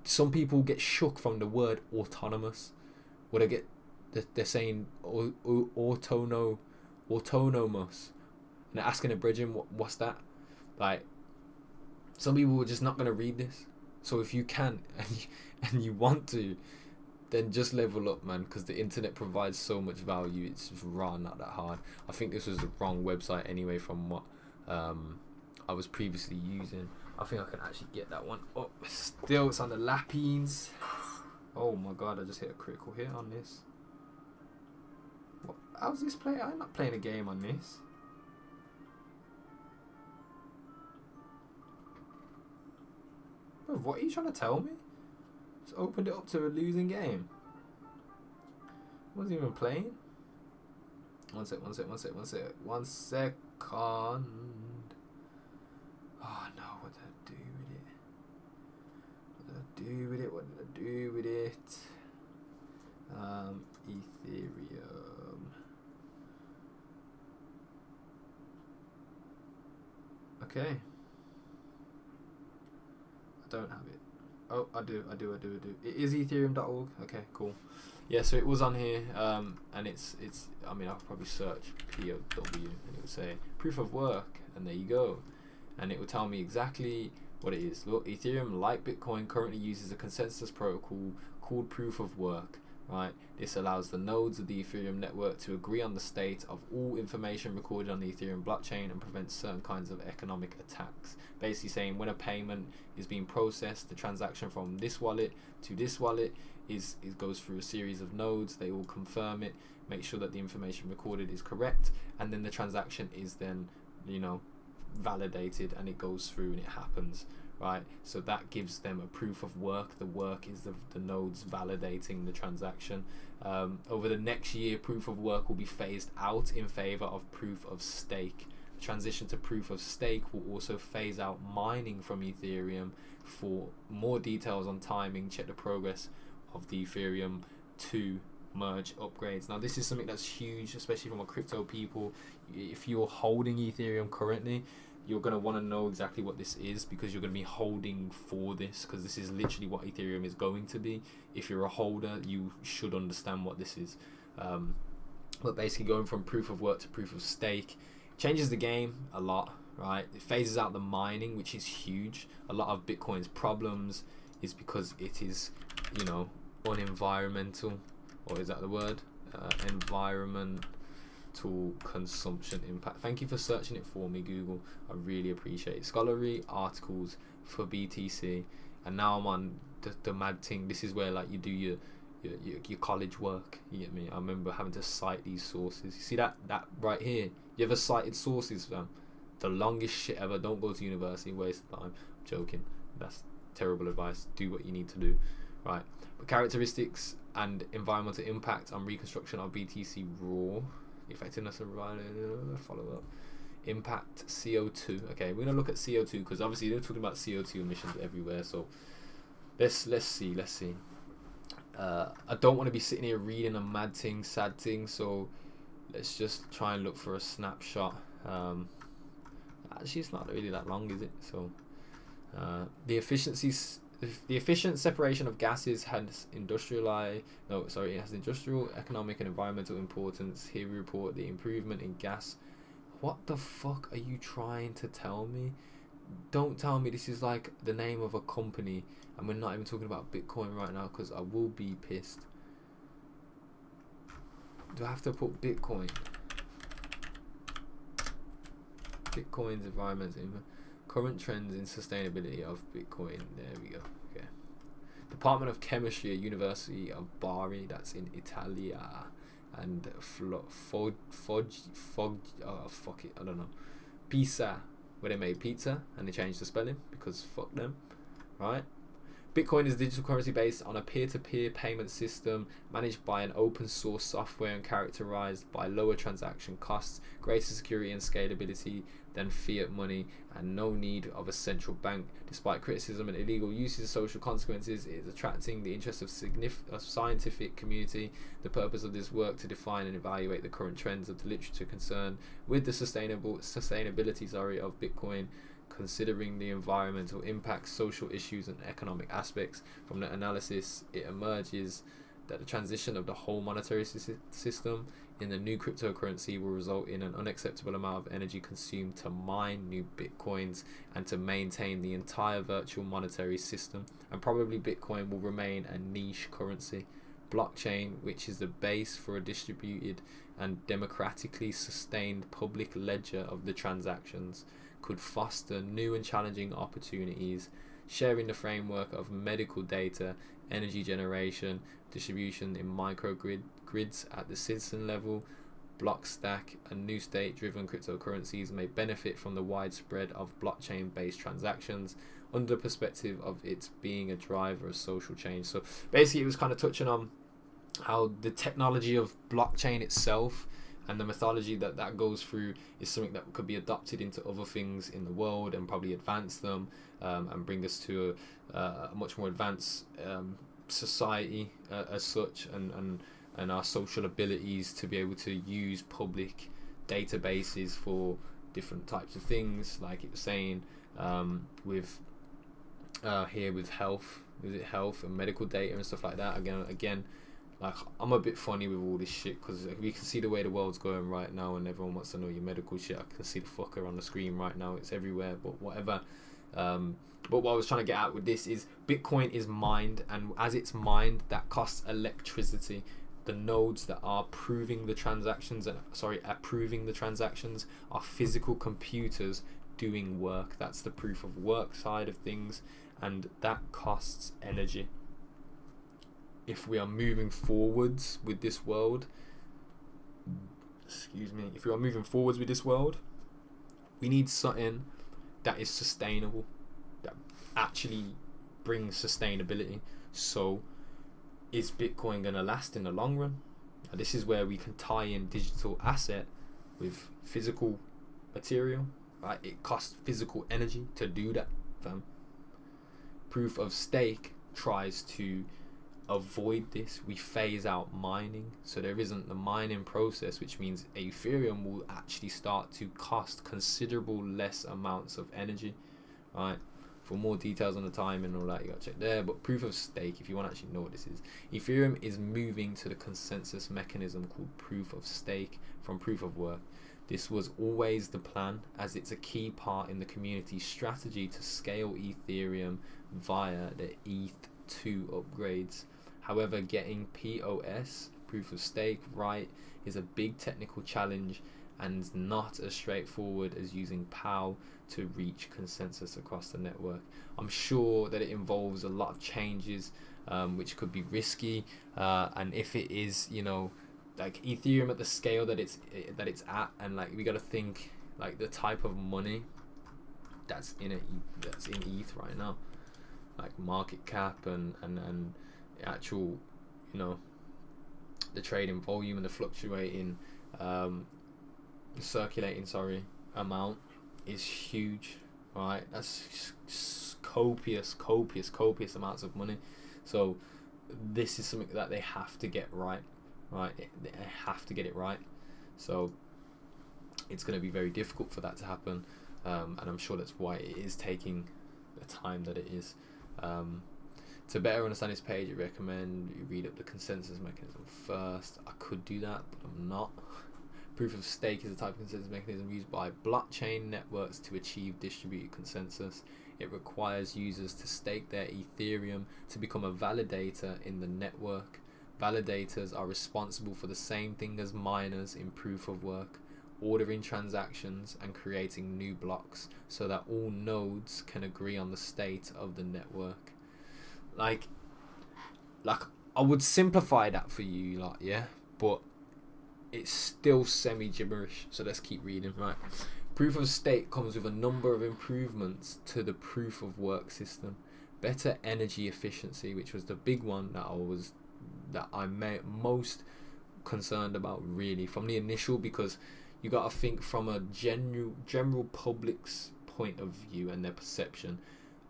Some people get shook from the word autonomous. Would I get? They're saying autonomous, and they're asking a bridging, what's that? Like, some people are just not gonna read this. So if you can and you want to, then just level up, man, because the internet provides so much value. It's just raw, not that hard. I think this was the wrong website anyway from what I was previously using. I think I can actually get that one up. Still, it's on the Lapines. Oh my god, I just hit a critical hit on this. What? How's this play? I'm not playing a game on this. Bro, what are you trying to tell me? Just opened it up to a losing game. Wasn't even playing. One second. Oh no, what did I do with it? What did I do with it? Ethereum. Okay. I don't have it. Oh, I do. It is ethereum.org. Okay, cool. Yeah, so it was on here, and it's. I mean, I'll probably search POW, and it would say proof of work, and there you go, and it will tell me exactly what it is. Look, Ethereum, like Bitcoin, currently uses a consensus protocol called proof of work. Right, this allows the nodes of the Ethereum network to agree on the state of all information recorded on the Ethereum blockchain and prevents certain kinds of economic attacks. Basically saying when a payment is being processed, the transaction from this wallet to this wallet is goes through a series of nodes. They all confirm it, make sure that the information recorded is correct, and then the transaction is then, validated, and it goes through and it happens. Right, so that gives them a proof of work. The work is the nodes validating the transaction. Over the next year, proof of work will be phased out in favor of proof of stake. The transition to proof of stake will also phase out mining from Ethereum. For more details on timing, check the progress of the Ethereum to merge upgrades. Now this is something that's huge, especially from a crypto people. If you're holding Ethereum currently, you're going to want to know exactly what this is, because you're going to be holding for this, because this is literally what Ethereum is going to be. If you're a holder, you should understand what this is. But basically going from proof of work to proof of stake changes the game a lot, right? It phases out the mining, which is huge. A lot of Bitcoin's problems is because it is, you know, unenvironmental, or is that the word? Environmental consumption impact. Thank you for searching it for me, Google. I really appreciate it. Scholarly articles for BTC, and now I'm on the mad thing. This is where like you do your college work. You get me? I remember having to cite these sources. You see that right here? You ever cited sources, fam? The longest shit ever. Don't go to university, waste of time. I'm joking. That's terrible advice. Do what you need to do, right? But characteristics and environmental impact on reconstruction of BTC raw. Effectiveness of follow up. Impact CO2. Okay, we're gonna look at CO2 because obviously they're talking about CO2 emissions everywhere. So let's see. I don't want to be sitting here reading a mad thing, sad thing. So let's just try and look for a snapshot. Actually, it's not really that long, is it? So the efficient separation of gases has it has industrial, economic, and environmental importance. Here we report the improvement in gas. What the fuck are you trying to tell me? Don't tell me this is like the name of a company and we're not even talking about Bitcoin right now, because I will be pissed. Do I have to put Bitcoin? Bitcoin's environmental impact. Current trends in sustainability of Bitcoin. There we go. Okay. Department of Chemistry at University of Bari, that's in Italia, and I don't know. Pisa, where they made pizza and they changed the spelling because fuck them, right? Bitcoin is a digital currency based on a peer-to-peer payment system managed by an open source software and characterized by lower transaction costs, greater security and scalability than fiat money, and no need of a central bank. Despite criticism and illegal uses and social consequences, it is attracting the interest of scientific community. The purpose of this work to define and evaluate the current trends of the literature concerned with the sustainability of Bitcoin, considering the environmental impacts, social issues, and economic aspects. From the analysis, it emerges that the transition of the whole monetary system in the new cryptocurrency will result in an unacceptable amount of energy consumed to mine new bitcoins and to maintain the entire virtual monetary system, and probably Bitcoin will remain a niche currency. Blockchain, which is the base for a distributed and democratically sustained public ledger of the transactions, could foster new and challenging opportunities, sharing the framework of medical data, energy generation, distribution in microgrids at the citizen level. Blockstack and new state-driven cryptocurrencies may benefit from the widespread of blockchain-based transactions under the perspective of it being a driver of social change. So basically it was kind of touching on how the technology of blockchain itself and the methodology that goes through is something that could be adopted into other things in the world and probably advance them and bring us to a much more advanced society as such, and our social abilities to be able to use public databases for different types of things, like it was saying with here with health and medical data and stuff like that. Again, like, I'm a bit funny with all this shit because we can see the way the world's going right now and everyone wants to know your medical shit. I can see the fucker on the screen right now. It's everywhere, but whatever. But what I was trying to get at with this is Bitcoin is mined, and as it's mined, that costs electricity. The nodes that are approving the transactions are physical computers doing work. That's the proof of work side of things, and that costs energy. If we are moving forwards with this world, we need something that is sustainable, that actually brings sustainability. So is Bitcoin going to last in the long run? Now, this is where we can tie in digital asset with physical material, right? It costs physical energy to do that, fam. Proof of stake tries to avoid this, we phase out mining, so there isn't the mining process, which means Ethereum will actually start to cost considerable less amounts of energy, right? For more details on the time and all that, you gotta check there. But proof of stake, if you want to actually know what this is, Ethereum is moving to the consensus mechanism called proof of stake from proof of work. This was always the plan, as it's a key part in the community's strategy to scale Ethereum via the ETH2 upgrades. However, getting POS, proof of stake, right is a big technical challenge and not as straightforward as using POW to reach consensus across the network. I'm sure that it involves a lot of changes, which could be risky, and if it is, you know, like Ethereum at the scale that it's at, and like we got to think like the type of money that's in ETH right now, like market cap and actual, you know, the trading volume and the fluctuating circulating amount is huge, right? That's copious amounts of money. So this is something that they have to get right. They have to get it right. So it's going to be very difficult for that to happen, and I'm sure that's why it is taking the time that it is. To better understand this page, I recommend you read up the consensus mechanism first. I could do that, but I'm not. Proof of stake is a type of consensus mechanism used by blockchain networks to achieve distributed consensus. It requires users to stake their Ethereum to become a validator in the network. Validators are responsible for the same thing as miners in proof of work, ordering transactions and creating new blocks so that all nodes can agree on the state of the network. Like I would simplify that for you, like, yeah, but it's still semi gibberish, so let's keep reading. Right, proof of stake comes with a number of improvements to the proof of work system. Better energy efficiency, which was the big one that I'm most concerned about, really, from the initial, because you got to think from a general public's point of view and their perception.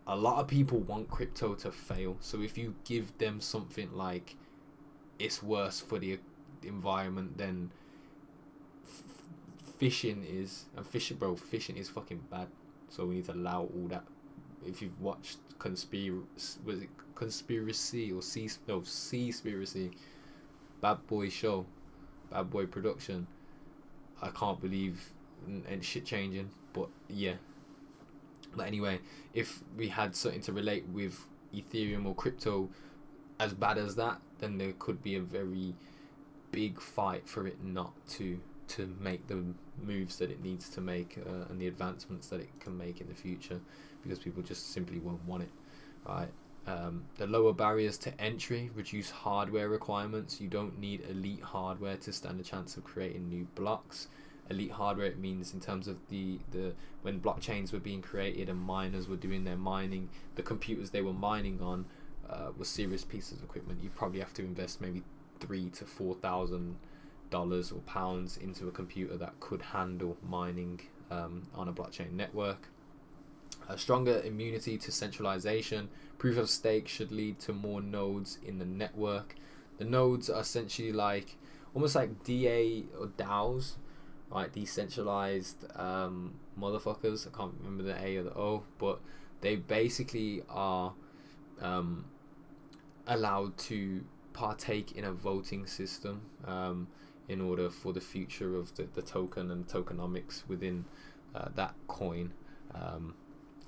A lot of people want crypto to fail, so if you give them something like it's worse for the environment than fishing is, and fishing is fucking bad, so we need to allow all that. If you've watched Conspiracy or Seaspiracy, Bad Boy show, Bad Boy production, I can't believe and shit changing, but yeah. But anyway, if we had something to relate with Ethereum or crypto as bad as that, then there could be a very big fight for it not to make the moves that it needs to make, and the advancements that it can make in the future, because people just simply won't want it, right? The lower barriers to entry reduce hardware requirements. You don't need elite hardware to stand a chance of creating new blocks. Elite hardware, it means in terms of the when blockchains were being created and miners were doing their mining, the computers they were mining on were serious pieces of equipment. You probably have to invest maybe $3,000 to $4,000 or pounds into a computer that could handle mining on a blockchain network. A stronger immunity to centralization. Proof of stake should lead to more nodes in the network. The nodes are essentially like almost like DA or DAOs, right? Decentralized motherfuckers. I can't remember the A or the O, but they basically are allowed to partake in a voting system in order for the future of the token and tokenomics within that coin.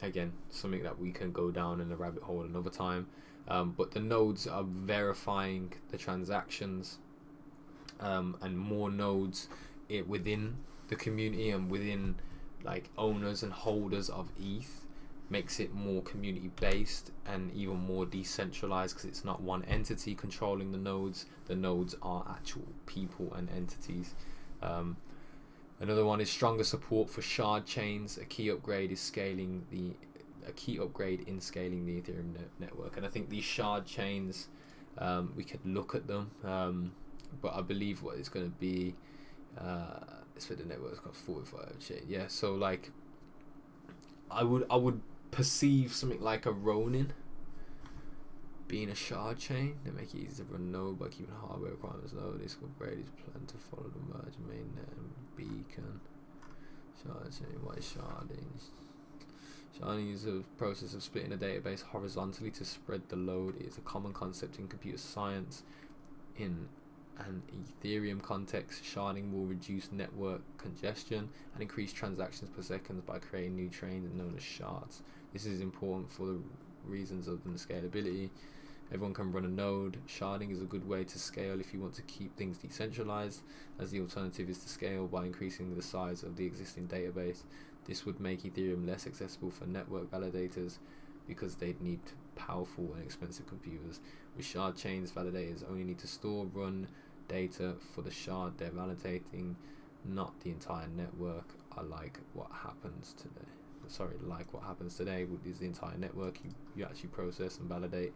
Again, something that we can go down in a rabbit hole another time, but the nodes are verifying the transactions, and more nodes within the community and within like owners and holders of ETH makes it more community based and even more decentralized, because it's not one entity controlling the nodes are actual people and entities. Another one is stronger support for shard chains. A key upgrade in scaling the Ethereum network. And I think these shard chains, we could look at them, but I believe what it's going to be, it's for the network's got 45 chain. Yeah, so like I would perceive something like a Ronin Being a shard chain, they make it easy to run node by keeping hardware requirements low. This upgrade is planned to follow the merge mainnet and beacon. Shard chain, what is sharding? Sharding is a process of splitting a database horizontally to spread the load. It is a common concept in computer science. In an Ethereum context, sharding will reduce network congestion and increase transactions per second by creating new chains known as shards. This is important for the reasons of the scalability. Everyone can run a node. Sharding is a good way to scale if you want to keep things decentralized, as the alternative is to scale by increasing the size of the existing database. This would make Ethereum less accessible for network validators because they'd need powerful and expensive computers. With shard chains, validators only need to store, run data for the shard they're validating, not the entire network. Like what happens today is the entire network you actually process and validate.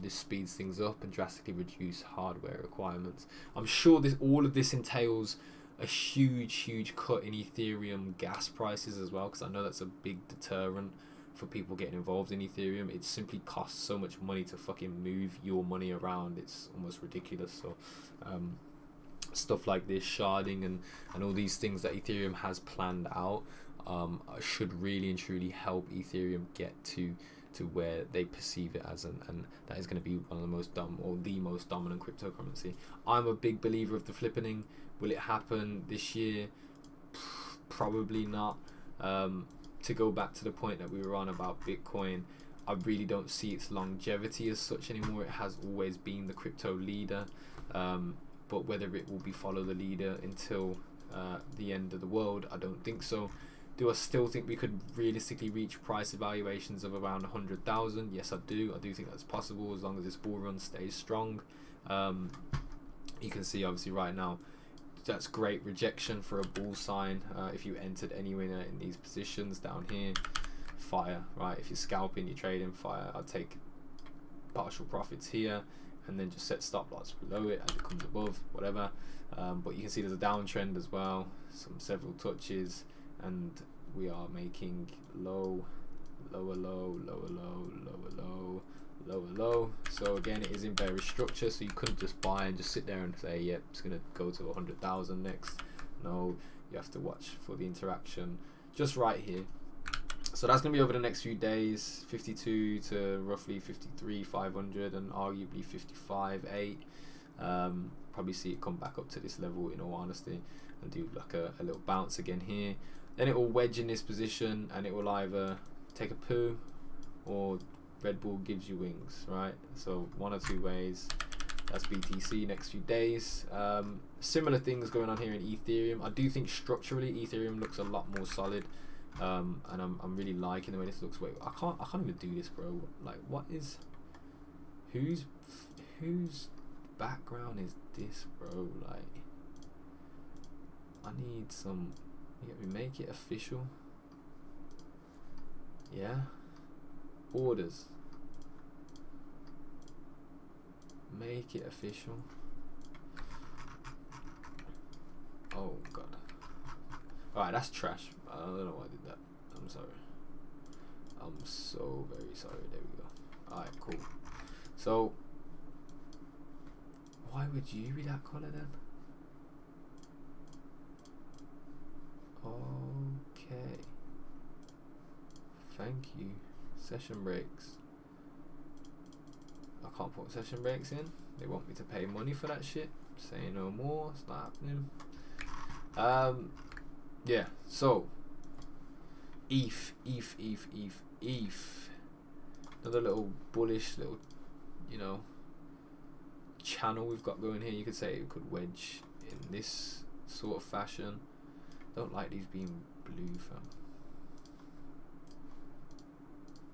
This speeds things up and drastically reduce hardware requirements. I'm sure all of this entails a huge cut in Ethereum gas prices as well, because I know that's a big deterrent for people getting involved in Ethereum. It simply costs so much money to fucking move your money around. It's almost ridiculous. So stuff like this, sharding and all these things that Ethereum has planned out should really and truly help Ethereum get to where they perceive it as, and that is going to be one of the most most dominant cryptocurrency. I'm a big believer of the flippening. Will it happen this year? Probably not. To go back to the point that we were on about Bitcoin, I really don't see its longevity as such anymore. It has always been the crypto leader, but whether it will be follow the leader until the end of the world, I don't think so. Do I still think we could realistically reach price evaluations of around 100,000? Yes, I do. I do think that's possible as long as this bull run stays strong. You can see obviously right now, that's great rejection for a bull sign. If you entered anywhere in these positions down here, fire, right? If you're scalping, you're trading, fire. I'd take partial profits here and then just set stop loss below it as it comes above, whatever. But you can see there's a downtrend as well, several touches, and we are making low, lower low, lower low, lower low, lower low. So again, it is in bearish structure, so you couldn't just buy and just sit there and say, yep, it's gonna go to 100,000 next. No, you have to watch for the interaction just right here. So that's gonna be over the next few days, 52 to roughly 53,500 and arguably 55,800. Probably see it come back up to this level in all honesty and do like a little bounce again here. Then it will wedge in this position and it will either take a poo or Red Bull gives you wings, right? So one or two ways. That's BTC next few days. Similar things going on here in Ethereum. I do think structurally Ethereum looks a lot more solid, and I'm really liking the way this looks. Wait, I can't even do this, bro. Like, what is whose background is this, bro? Like, I need some. We make it official. Yeah. Orders. Make it official. Oh god. Alright, that's trash. I don't know why I did that. I'm sorry. I'm so very sorry. There we go. Alright, cool. So why would you be that color then? Okay. Thank you. Session breaks. I can't put session breaks in. They want me to pay money for that shit. Say no more. It's not happening. Yeah. So ETH. Another little bullish little, channel we've got going here. You could say it could wedge in this sort of fashion. Don't like these being blue, fam.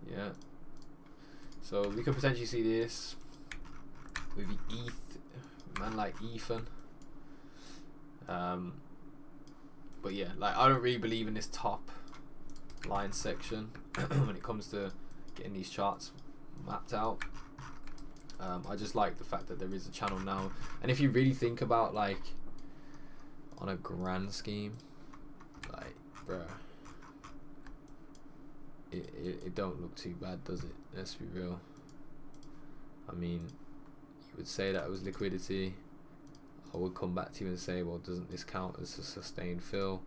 Yeah. So we could potentially see this with the ETH, man like Ethan. But yeah, like I don't really believe in this top line section when it comes to getting these charts mapped out. I just like the fact that there is a channel now, and if you really think about like on a grand scheme, like bruh, it don't look too bad, does it? Let's be real. I mean, you would say that it was liquidity. I would come back to you and say, well, doesn't this count as a sustained fill?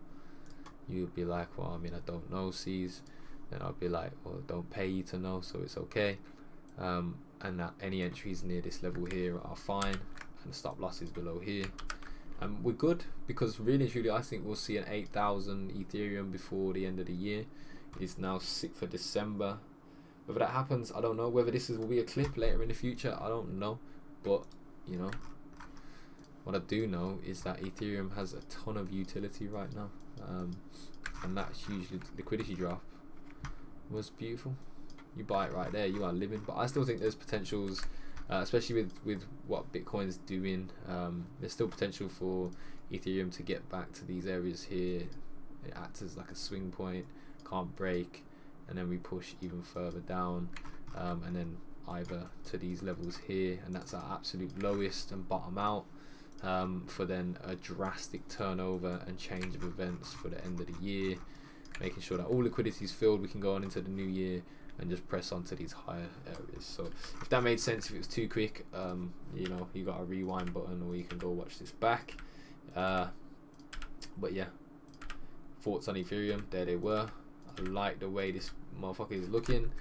You would be like, well, I mean, I don't know, C's. Then I'd be like, well, don't pay you to know, so it's okay. And that any entries near this level here are fine, and the stop losses below here. And we're good, because really and truly I think we'll see an 8,000 Ethereum before the end of the year. It's now 6th of December. Whether that happens, I don't know. Whether this will be a clip later in the future, I don't know. But, you know, what I do know is that Ethereum has a ton of utility right now. And that huge liquidity drop was beautiful. You buy it right there, you are living. But I still think there's potentials, especially with what Bitcoin's doing. There's still potential for Ethereum to get back to these areas here. It acts as like a swing point, can't break, and then we push even further down, and then either to these levels here, and that's our absolute lowest, and bottom out, for then a drastic turnover and change of events for the end of the year, making sure that all liquidity is filled. We can go on into the new year and just press on to these higher areas. So if that made sense, if it was too quick, you know, you got a rewind button, or you can go watch this back. But yeah, thoughts on Ethereum, there they were. I like the way this motherfucker is looking.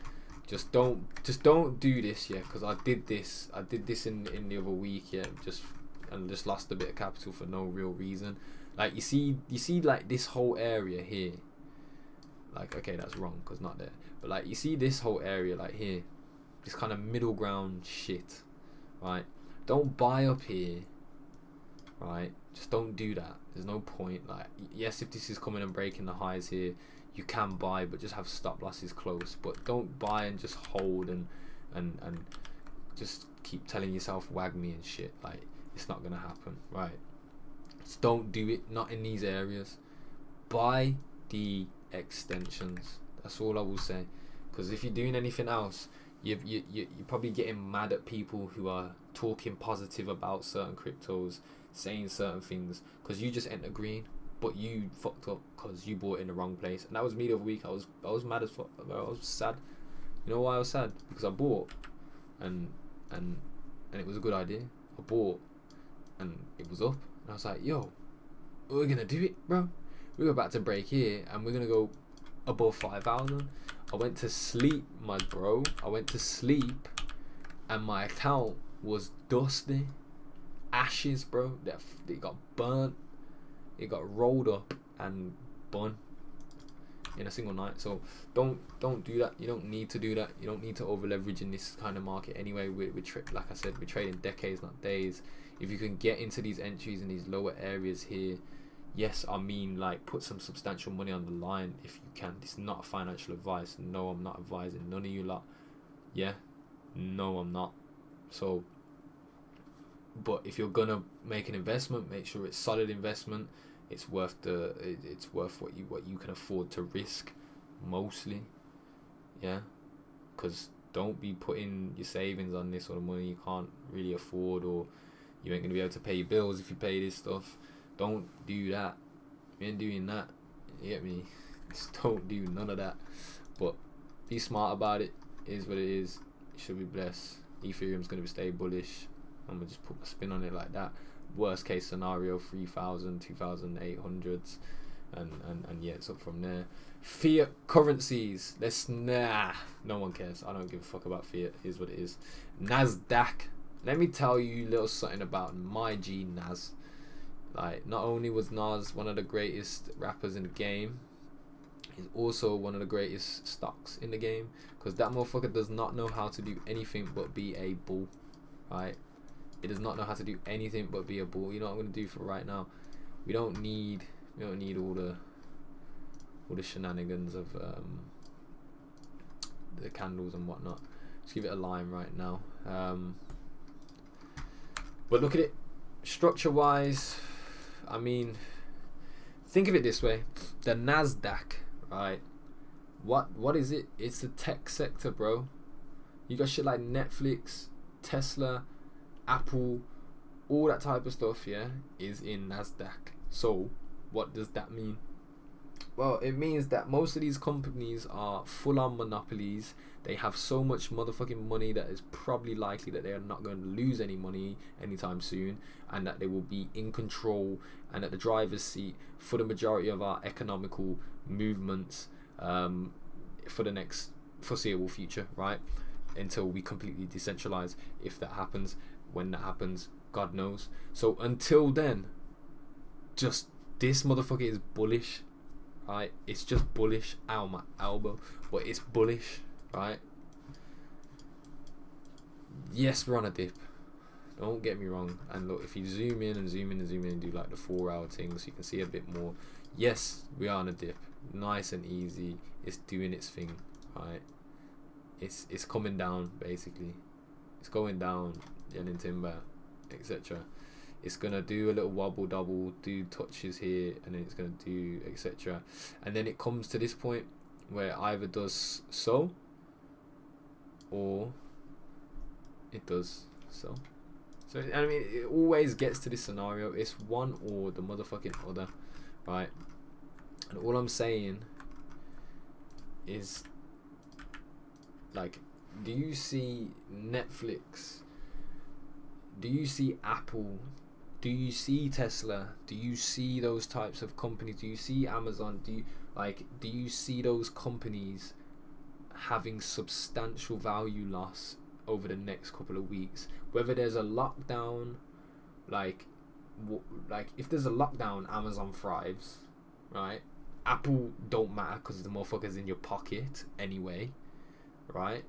Just don't do this, yeah, because I did this in the other week, yeah, just lost a bit of capital for no real reason. Like you see like this whole area here, like, okay, that's wrong because not there, but like you see this whole area like here, this kind of middle ground shit, right? Don't buy up here, right? Just don't do that. There's no point. Like, yes, if this is coming and breaking the highs here, you can buy, but just have stop losses close. But don't buy and just hold and just keep telling yourself wag me and shit. Like, it's not gonna happen, right? Just don't do it. Not in these areas. Buy the extensions. That's all I will say. Because if you're doing anything else, you're probably getting mad at people who are talking positive about certain cryptos, saying certain things, because you just entered green, but you fucked up because you bought it in the wrong place. And that was me the other week. I was mad as fuck. I was sad. You know why I was sad? Because I bought, and it was a good idea. I bought, and it was up, and I was like, yo, we're gonna do it, bro. We're about to break here, and we're gonna go above 5,000. I went to sleep, my bro. I went to sleep, and my account was dusty, ashes, bro. It got burnt. It got rolled up and bun in a single night. So don't do that. You don't need to do that. You don't need to over leverage in this kind of market anyway. Like I said, we're trading decades, not days. If you can get into these entries in these lower areas here, yes, I mean, like, put some substantial money on the line if you can. This is not financial advice. No, I'm not advising none of you lot. Yeah, no, I'm not. So, but if you're gonna make an investment, make sure it's solid investment. It's worth what you can afford to risk, mostly. Yeah, because don't be putting your savings on this sort of money you can't really afford, or you ain't gonna be able to pay your bills if you pay this stuff. Don't do that. You ain't doing that. You get me? Just don't do none of that. But be smart about it. It is what it is. You should be blessed. Ethereum's gonna stay bullish. I'm gonna just put my spin on it like that. Worst case scenario, 3,000, 2,800s, and yeah, it's up from there. Fiat currencies. No one cares. I don't give a fuck about fiat. It is what it is. Nasdaq. Let me tell you a little something about my G Nas. Like, not only was Nas one of the greatest rappers in the game, he's also one of the greatest stocks in the game, because that motherfucker does not know how to do anything but be a bull, right? It does not know how to do anything but be a bull. You know what I'm gonna do for right now? We don't need all the shenanigans of the candles and whatnot. Just give it a line right now. But look at it, structure wise. I mean, think of it this way: the Nasdaq, right? What is it? It's the tech sector, bro. You got shit like Netflix, Tesla, Apple, all that type of stuff, yeah, is in Nasdaq. So what does that mean? Well, it means that most of these companies are full-on monopolies. They have so much motherfucking money that it's probably likely that they are not going to lose any money anytime soon, and that they will be in control and at the driver's seat for the majority of our economical movements for the next foreseeable future, right? Until we completely decentralize. If that happens, when that happens, God knows. So until then, just this motherfucker is bullish, right? It's just bullish. Ow, my elbow. But it's bullish, right? Yes, we're on a dip. Don't get me wrong. And look, if you zoom in and zoom in and zoom in and do like the 4-hour thing, so you can see a bit more. Yes, we are on a dip. Nice and easy. It's doing its thing, right? It's coming down, basically. It's going down, yen and timber, etc. It's gonna do a little wobble double, do touches here, and then it's gonna do etc. And then it comes to this point where either does so, or it does so. So I mean, it always gets to this scenario. It's one or the motherfucking other, right? And all I'm saying is, like, do you see Netflix? Do you see Apple? Do you see Tesla? Do you see those types of companies? Do you see Amazon? Do you see those companies having substantial value loss over the next couple of weeks? Whether there's a lockdown, like if there's a lockdown, Amazon thrives, right? Apple don't matter because the motherfucker's in your pocket anyway, right?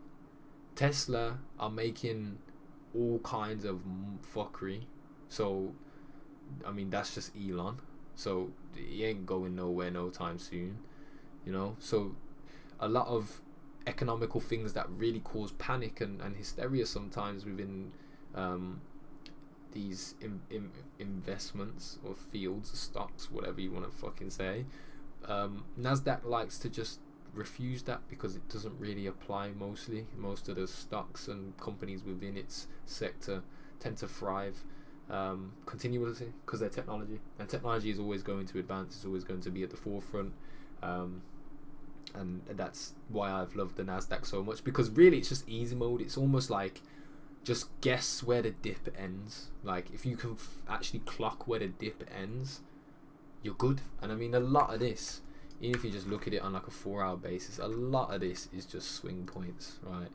Tesla are making all kinds of fuckery, so I mean that's just Elon, so he ain't going nowhere no time soon, you know. So a lot of economical things that really cause panic and hysteria sometimes within these investments or fields, stocks, whatever you want to fucking say. Nasdaq likes to just refuse that because it doesn't really apply mostly. Most of the stocks and companies within its sector tend to thrive continuously because they're technology, and technology is always going to advance, it's always going to be at the forefront, and that's why I've loved the Nasdaq so much, because really it's just easy mode. It's almost like just guess where the dip ends. Like if you can actually clock where the dip ends, you're good. And I mean, a lot of this, even if you just look at it on like a 4-hour basis, a lot of this is just swing points, right?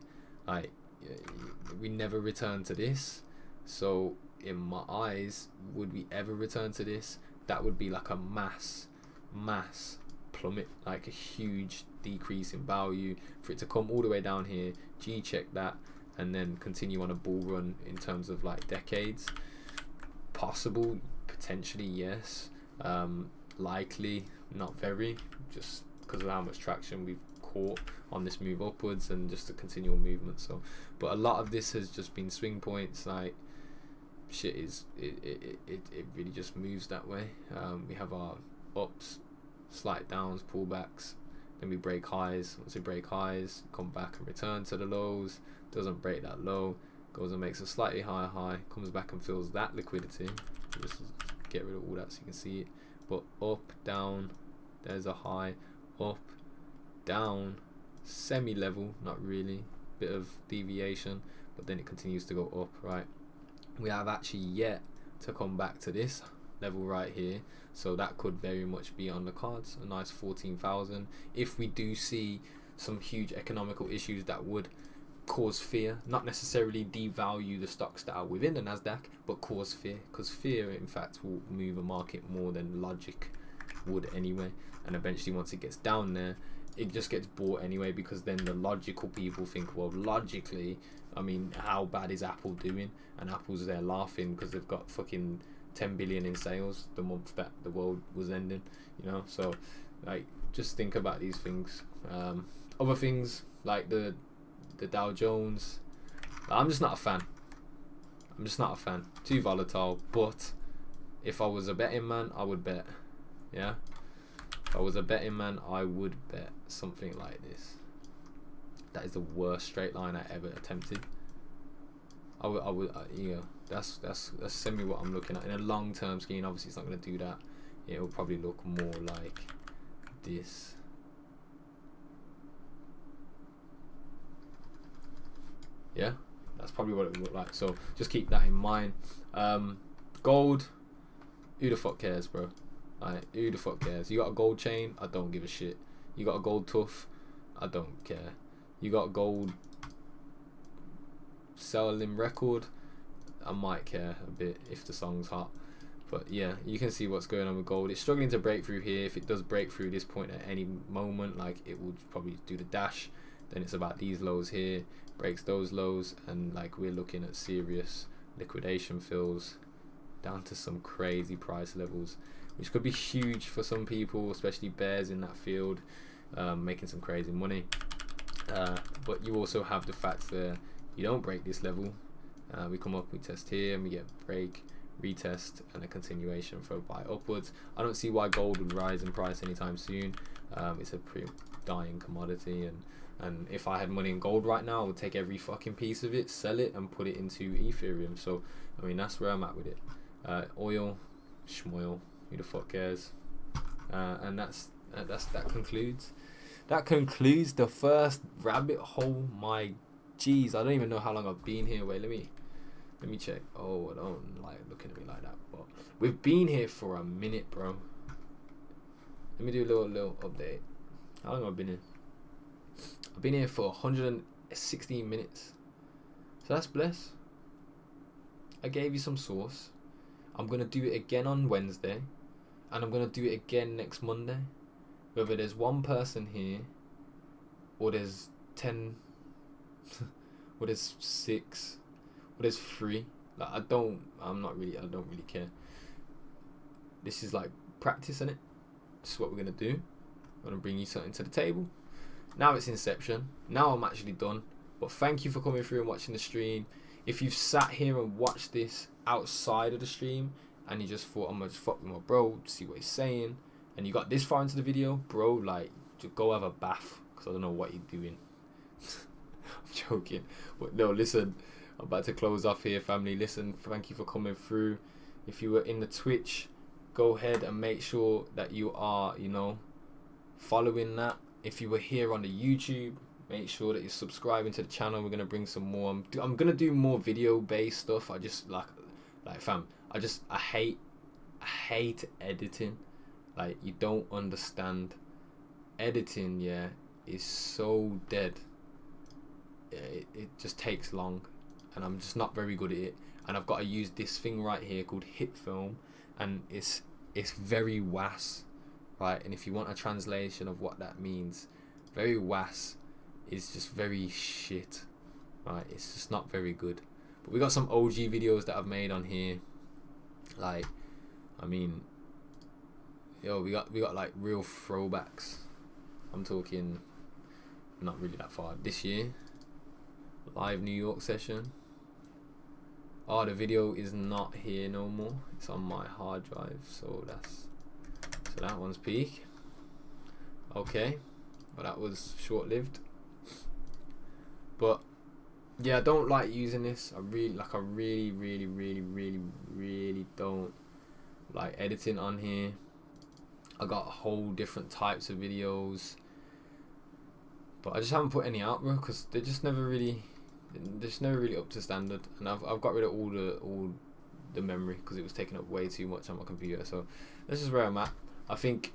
Like we never return to this, so in my eyes, would we ever return to this? That would be like a mass plummet, like a huge decrease in value, for it to come all the way down here, G-check that, and then continue on a bull run in terms of like decades. Possible, potentially, yes. Likely, not very, just because of how much traction we've caught on this move upwards and just the continual movement. So, but a lot of this has just been swing points. Like shit is it really just moves that way. We have our ups, slight downs, pullbacks, then we break highs. Once we break highs, come back and return to the lows. Doesn't break that low, goes and makes a slightly higher high, comes back and fills that liquidity. Just get rid of all that so you can see it. But up, down, there's a high, up, down, semi-level, not really, bit of deviation, but then it continues to go up, right? We have actually yet to come back to this level right here, so that could very much be on the cards, a nice 14,000. If we do see some huge economical issues that would cause fear, not necessarily devalue the stocks that are within the Nasdaq, but cause fear, because fear in fact will move a market more than logic would anyway. And eventually once it gets down there, it just gets bought anyway, because then the logical people think, well, logically, I mean, how bad is Apple doing? And Apple's there laughing because they've got fucking 10 billion in sales the month that the world was ending, you know. So like, just think about these things. Other things like the Dow Jones, I'm just not a fan. Too volatile. But if I was a betting man, I would bet. Yeah, if I was a betting man, I would bet something like this. That is the worst straight line I ever attempted. I would you know, that's semi what I'm looking at in a long term scheme. Obviously it's not going to do that. It will probably look more like this. Yeah, that's probably what it would look like. So just keep that in mind. Gold, who the fuck cares, bro? Like, who the fuck cares? You got a gold chain? I don't give a shit. You got a gold tuff? I don't care. You got a gold selling record? I might care a bit if the song's hot. But yeah, you can see what's going on with gold. It's struggling to break through here. If it does break through this point at any moment, like, it will probably do the dash. Then it's about these lows here, breaks those lows, and like, we're looking at serious liquidation fills down to some crazy price levels, which could be huge for some people, especially bears in that field, making some crazy money. But you also have the fact that you don't break this level. We come up, we test here, and we get break, retest, and a continuation for a buy upwards. I don't see why gold would rise in price anytime soon. It's a pretty dying commodity, and if I had money in gold right now, I would take every fucking piece of it, sell it, and put it into Ethereum. So I mean, that's where I'm at with it. Oil, schmoil, who the fuck cares? And that concludes the first rabbit hole. My jeez, I don't even know how long I've been here. Wait, let me check. Oh, don't like looking at me like that. But we've been here for a minute, bro. Let me do a little update. How long have I been here? I've been here for 116 minutes. So that's blessed. I gave you some sauce. I'm gonna do it again on Wednesday, and I'm gonna do it again next Monday. Whether there's one person here, or there's 10, or there's 6, or there's 3. Like, I don't really care. This is like practice, innit? This is what we're gonna do. I'm gonna bring you something to the table. Now it's inception. Now I'm actually done. But thank you for coming through and watching the stream. If you've sat here and watched this outside of the stream and you just thought, I'm gonna just fuck with my bro, see what he's saying, and you got this far into the video, bro, like, just go have a bath, because I don't know what you're doing. I'm joking. But no, listen, I'm about to close off here, family. Listen, thank you for coming through. If you were in the Twitch, go ahead and make sure that you are, following that. If you were here on the YouTube, make sure that you're subscribing to the channel. We're gonna bring some more. I'm gonna do more video based stuff. I just like fam, I hate editing. Like, you don't understand. Editing, yeah, is so dead. It just takes long, and I'm just not very good at it. And I've got to use this thing right here called hit film, and it's very was, right? And if you want a translation of what that means, very was is just very shit, right? It's just not very good. But we got some OG videos that I've made on here. Like, I mean, yo, we got like real throwbacks. I'm talking not really that far. This year, live New York session. Oh, the video is not here no more. It's on my hard drive, so that one's peak. Okay, but that was short-lived. But yeah, I don't like using this. I really don't like editing on here. I got whole different types of videos, but I just haven't put any out, bro, because they're just never really up to standard. And I've got rid of all the memory because it was taking up way too much on my computer. So this is where I'm at. I think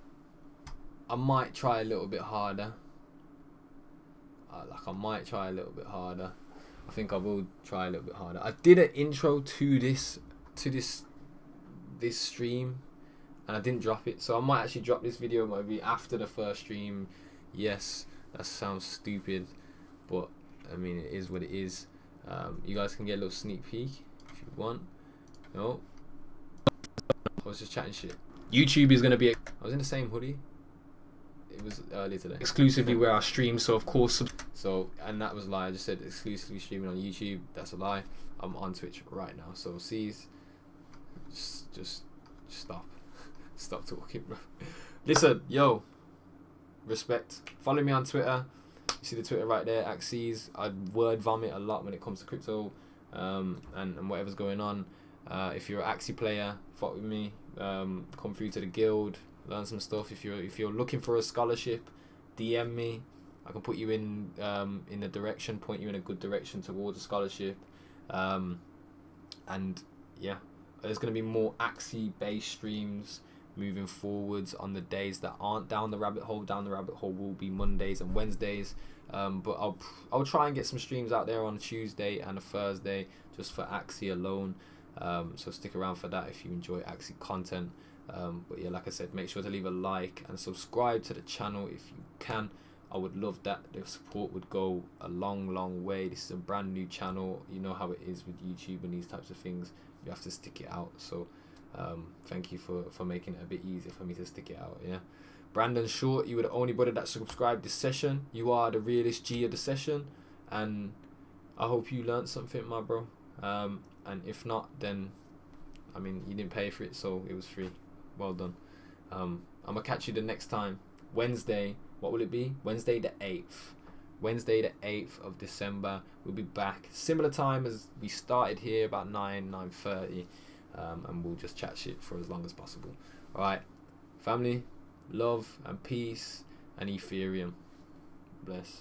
I might try a little bit harder. I think I will try a little bit harder. I did an intro to this stream, and I didn't drop it, so I might actually drop this video maybe after the first stream. Yes, that sounds stupid, but I mean, it is what it is. You guys can get a little sneak peek if you want. No, I was just chatting shit. YouTube is gonna be. I was in the same hoodie. It was earlier today. Exclusively where I stream, so of course. And that was a lie. I just said exclusively streaming on YouTube. That's a lie. I'm on Twitch right now. So C's, just stop. Stop talking, bro. Listen, yo, respect. Follow me on Twitter. You see the Twitter right there, Axes. I word vomit a lot when it comes to crypto, and whatever's going on. If you're an Axie player, fuck with me. Come through to the guild. learn some stuff. If you're looking for a scholarship, DM me. I can put you in a direction, point you in a good direction towards a scholarship. And yeah, there's going to be more Axie based streams moving forwards on the days that aren't down the rabbit hole. Down the rabbit hole will be Mondays and Wednesdays. But I'll try and get some streams out there on a Tuesday and a Thursday just for Axie alone. So stick around for that if you enjoy Axie content. But yeah, like I said, make sure to leave a like and subscribe to the channel if you can. I would love that. The support would go a long way. This is a brand new channel. You know how it is with YouTube and these types of things. You have to stick it out. So thank you for making it a bit easier for me to stick it out. Yeah, Brandon Short, you were the only brother that subscribed this session. You are the realest G of the session, and I hope you learned something, my bro. And if not, then I mean, you didn't pay for it, so it was free. Well done. I'm gonna catch you the next time. Wednesday. What will it be? Wednesday the 8th. Wednesday the 8th of December. We'll be back similar time as we started here, about 9:30, and we'll just chat shit for as long as possible. All right, family, love and peace and Ethereum. Bless.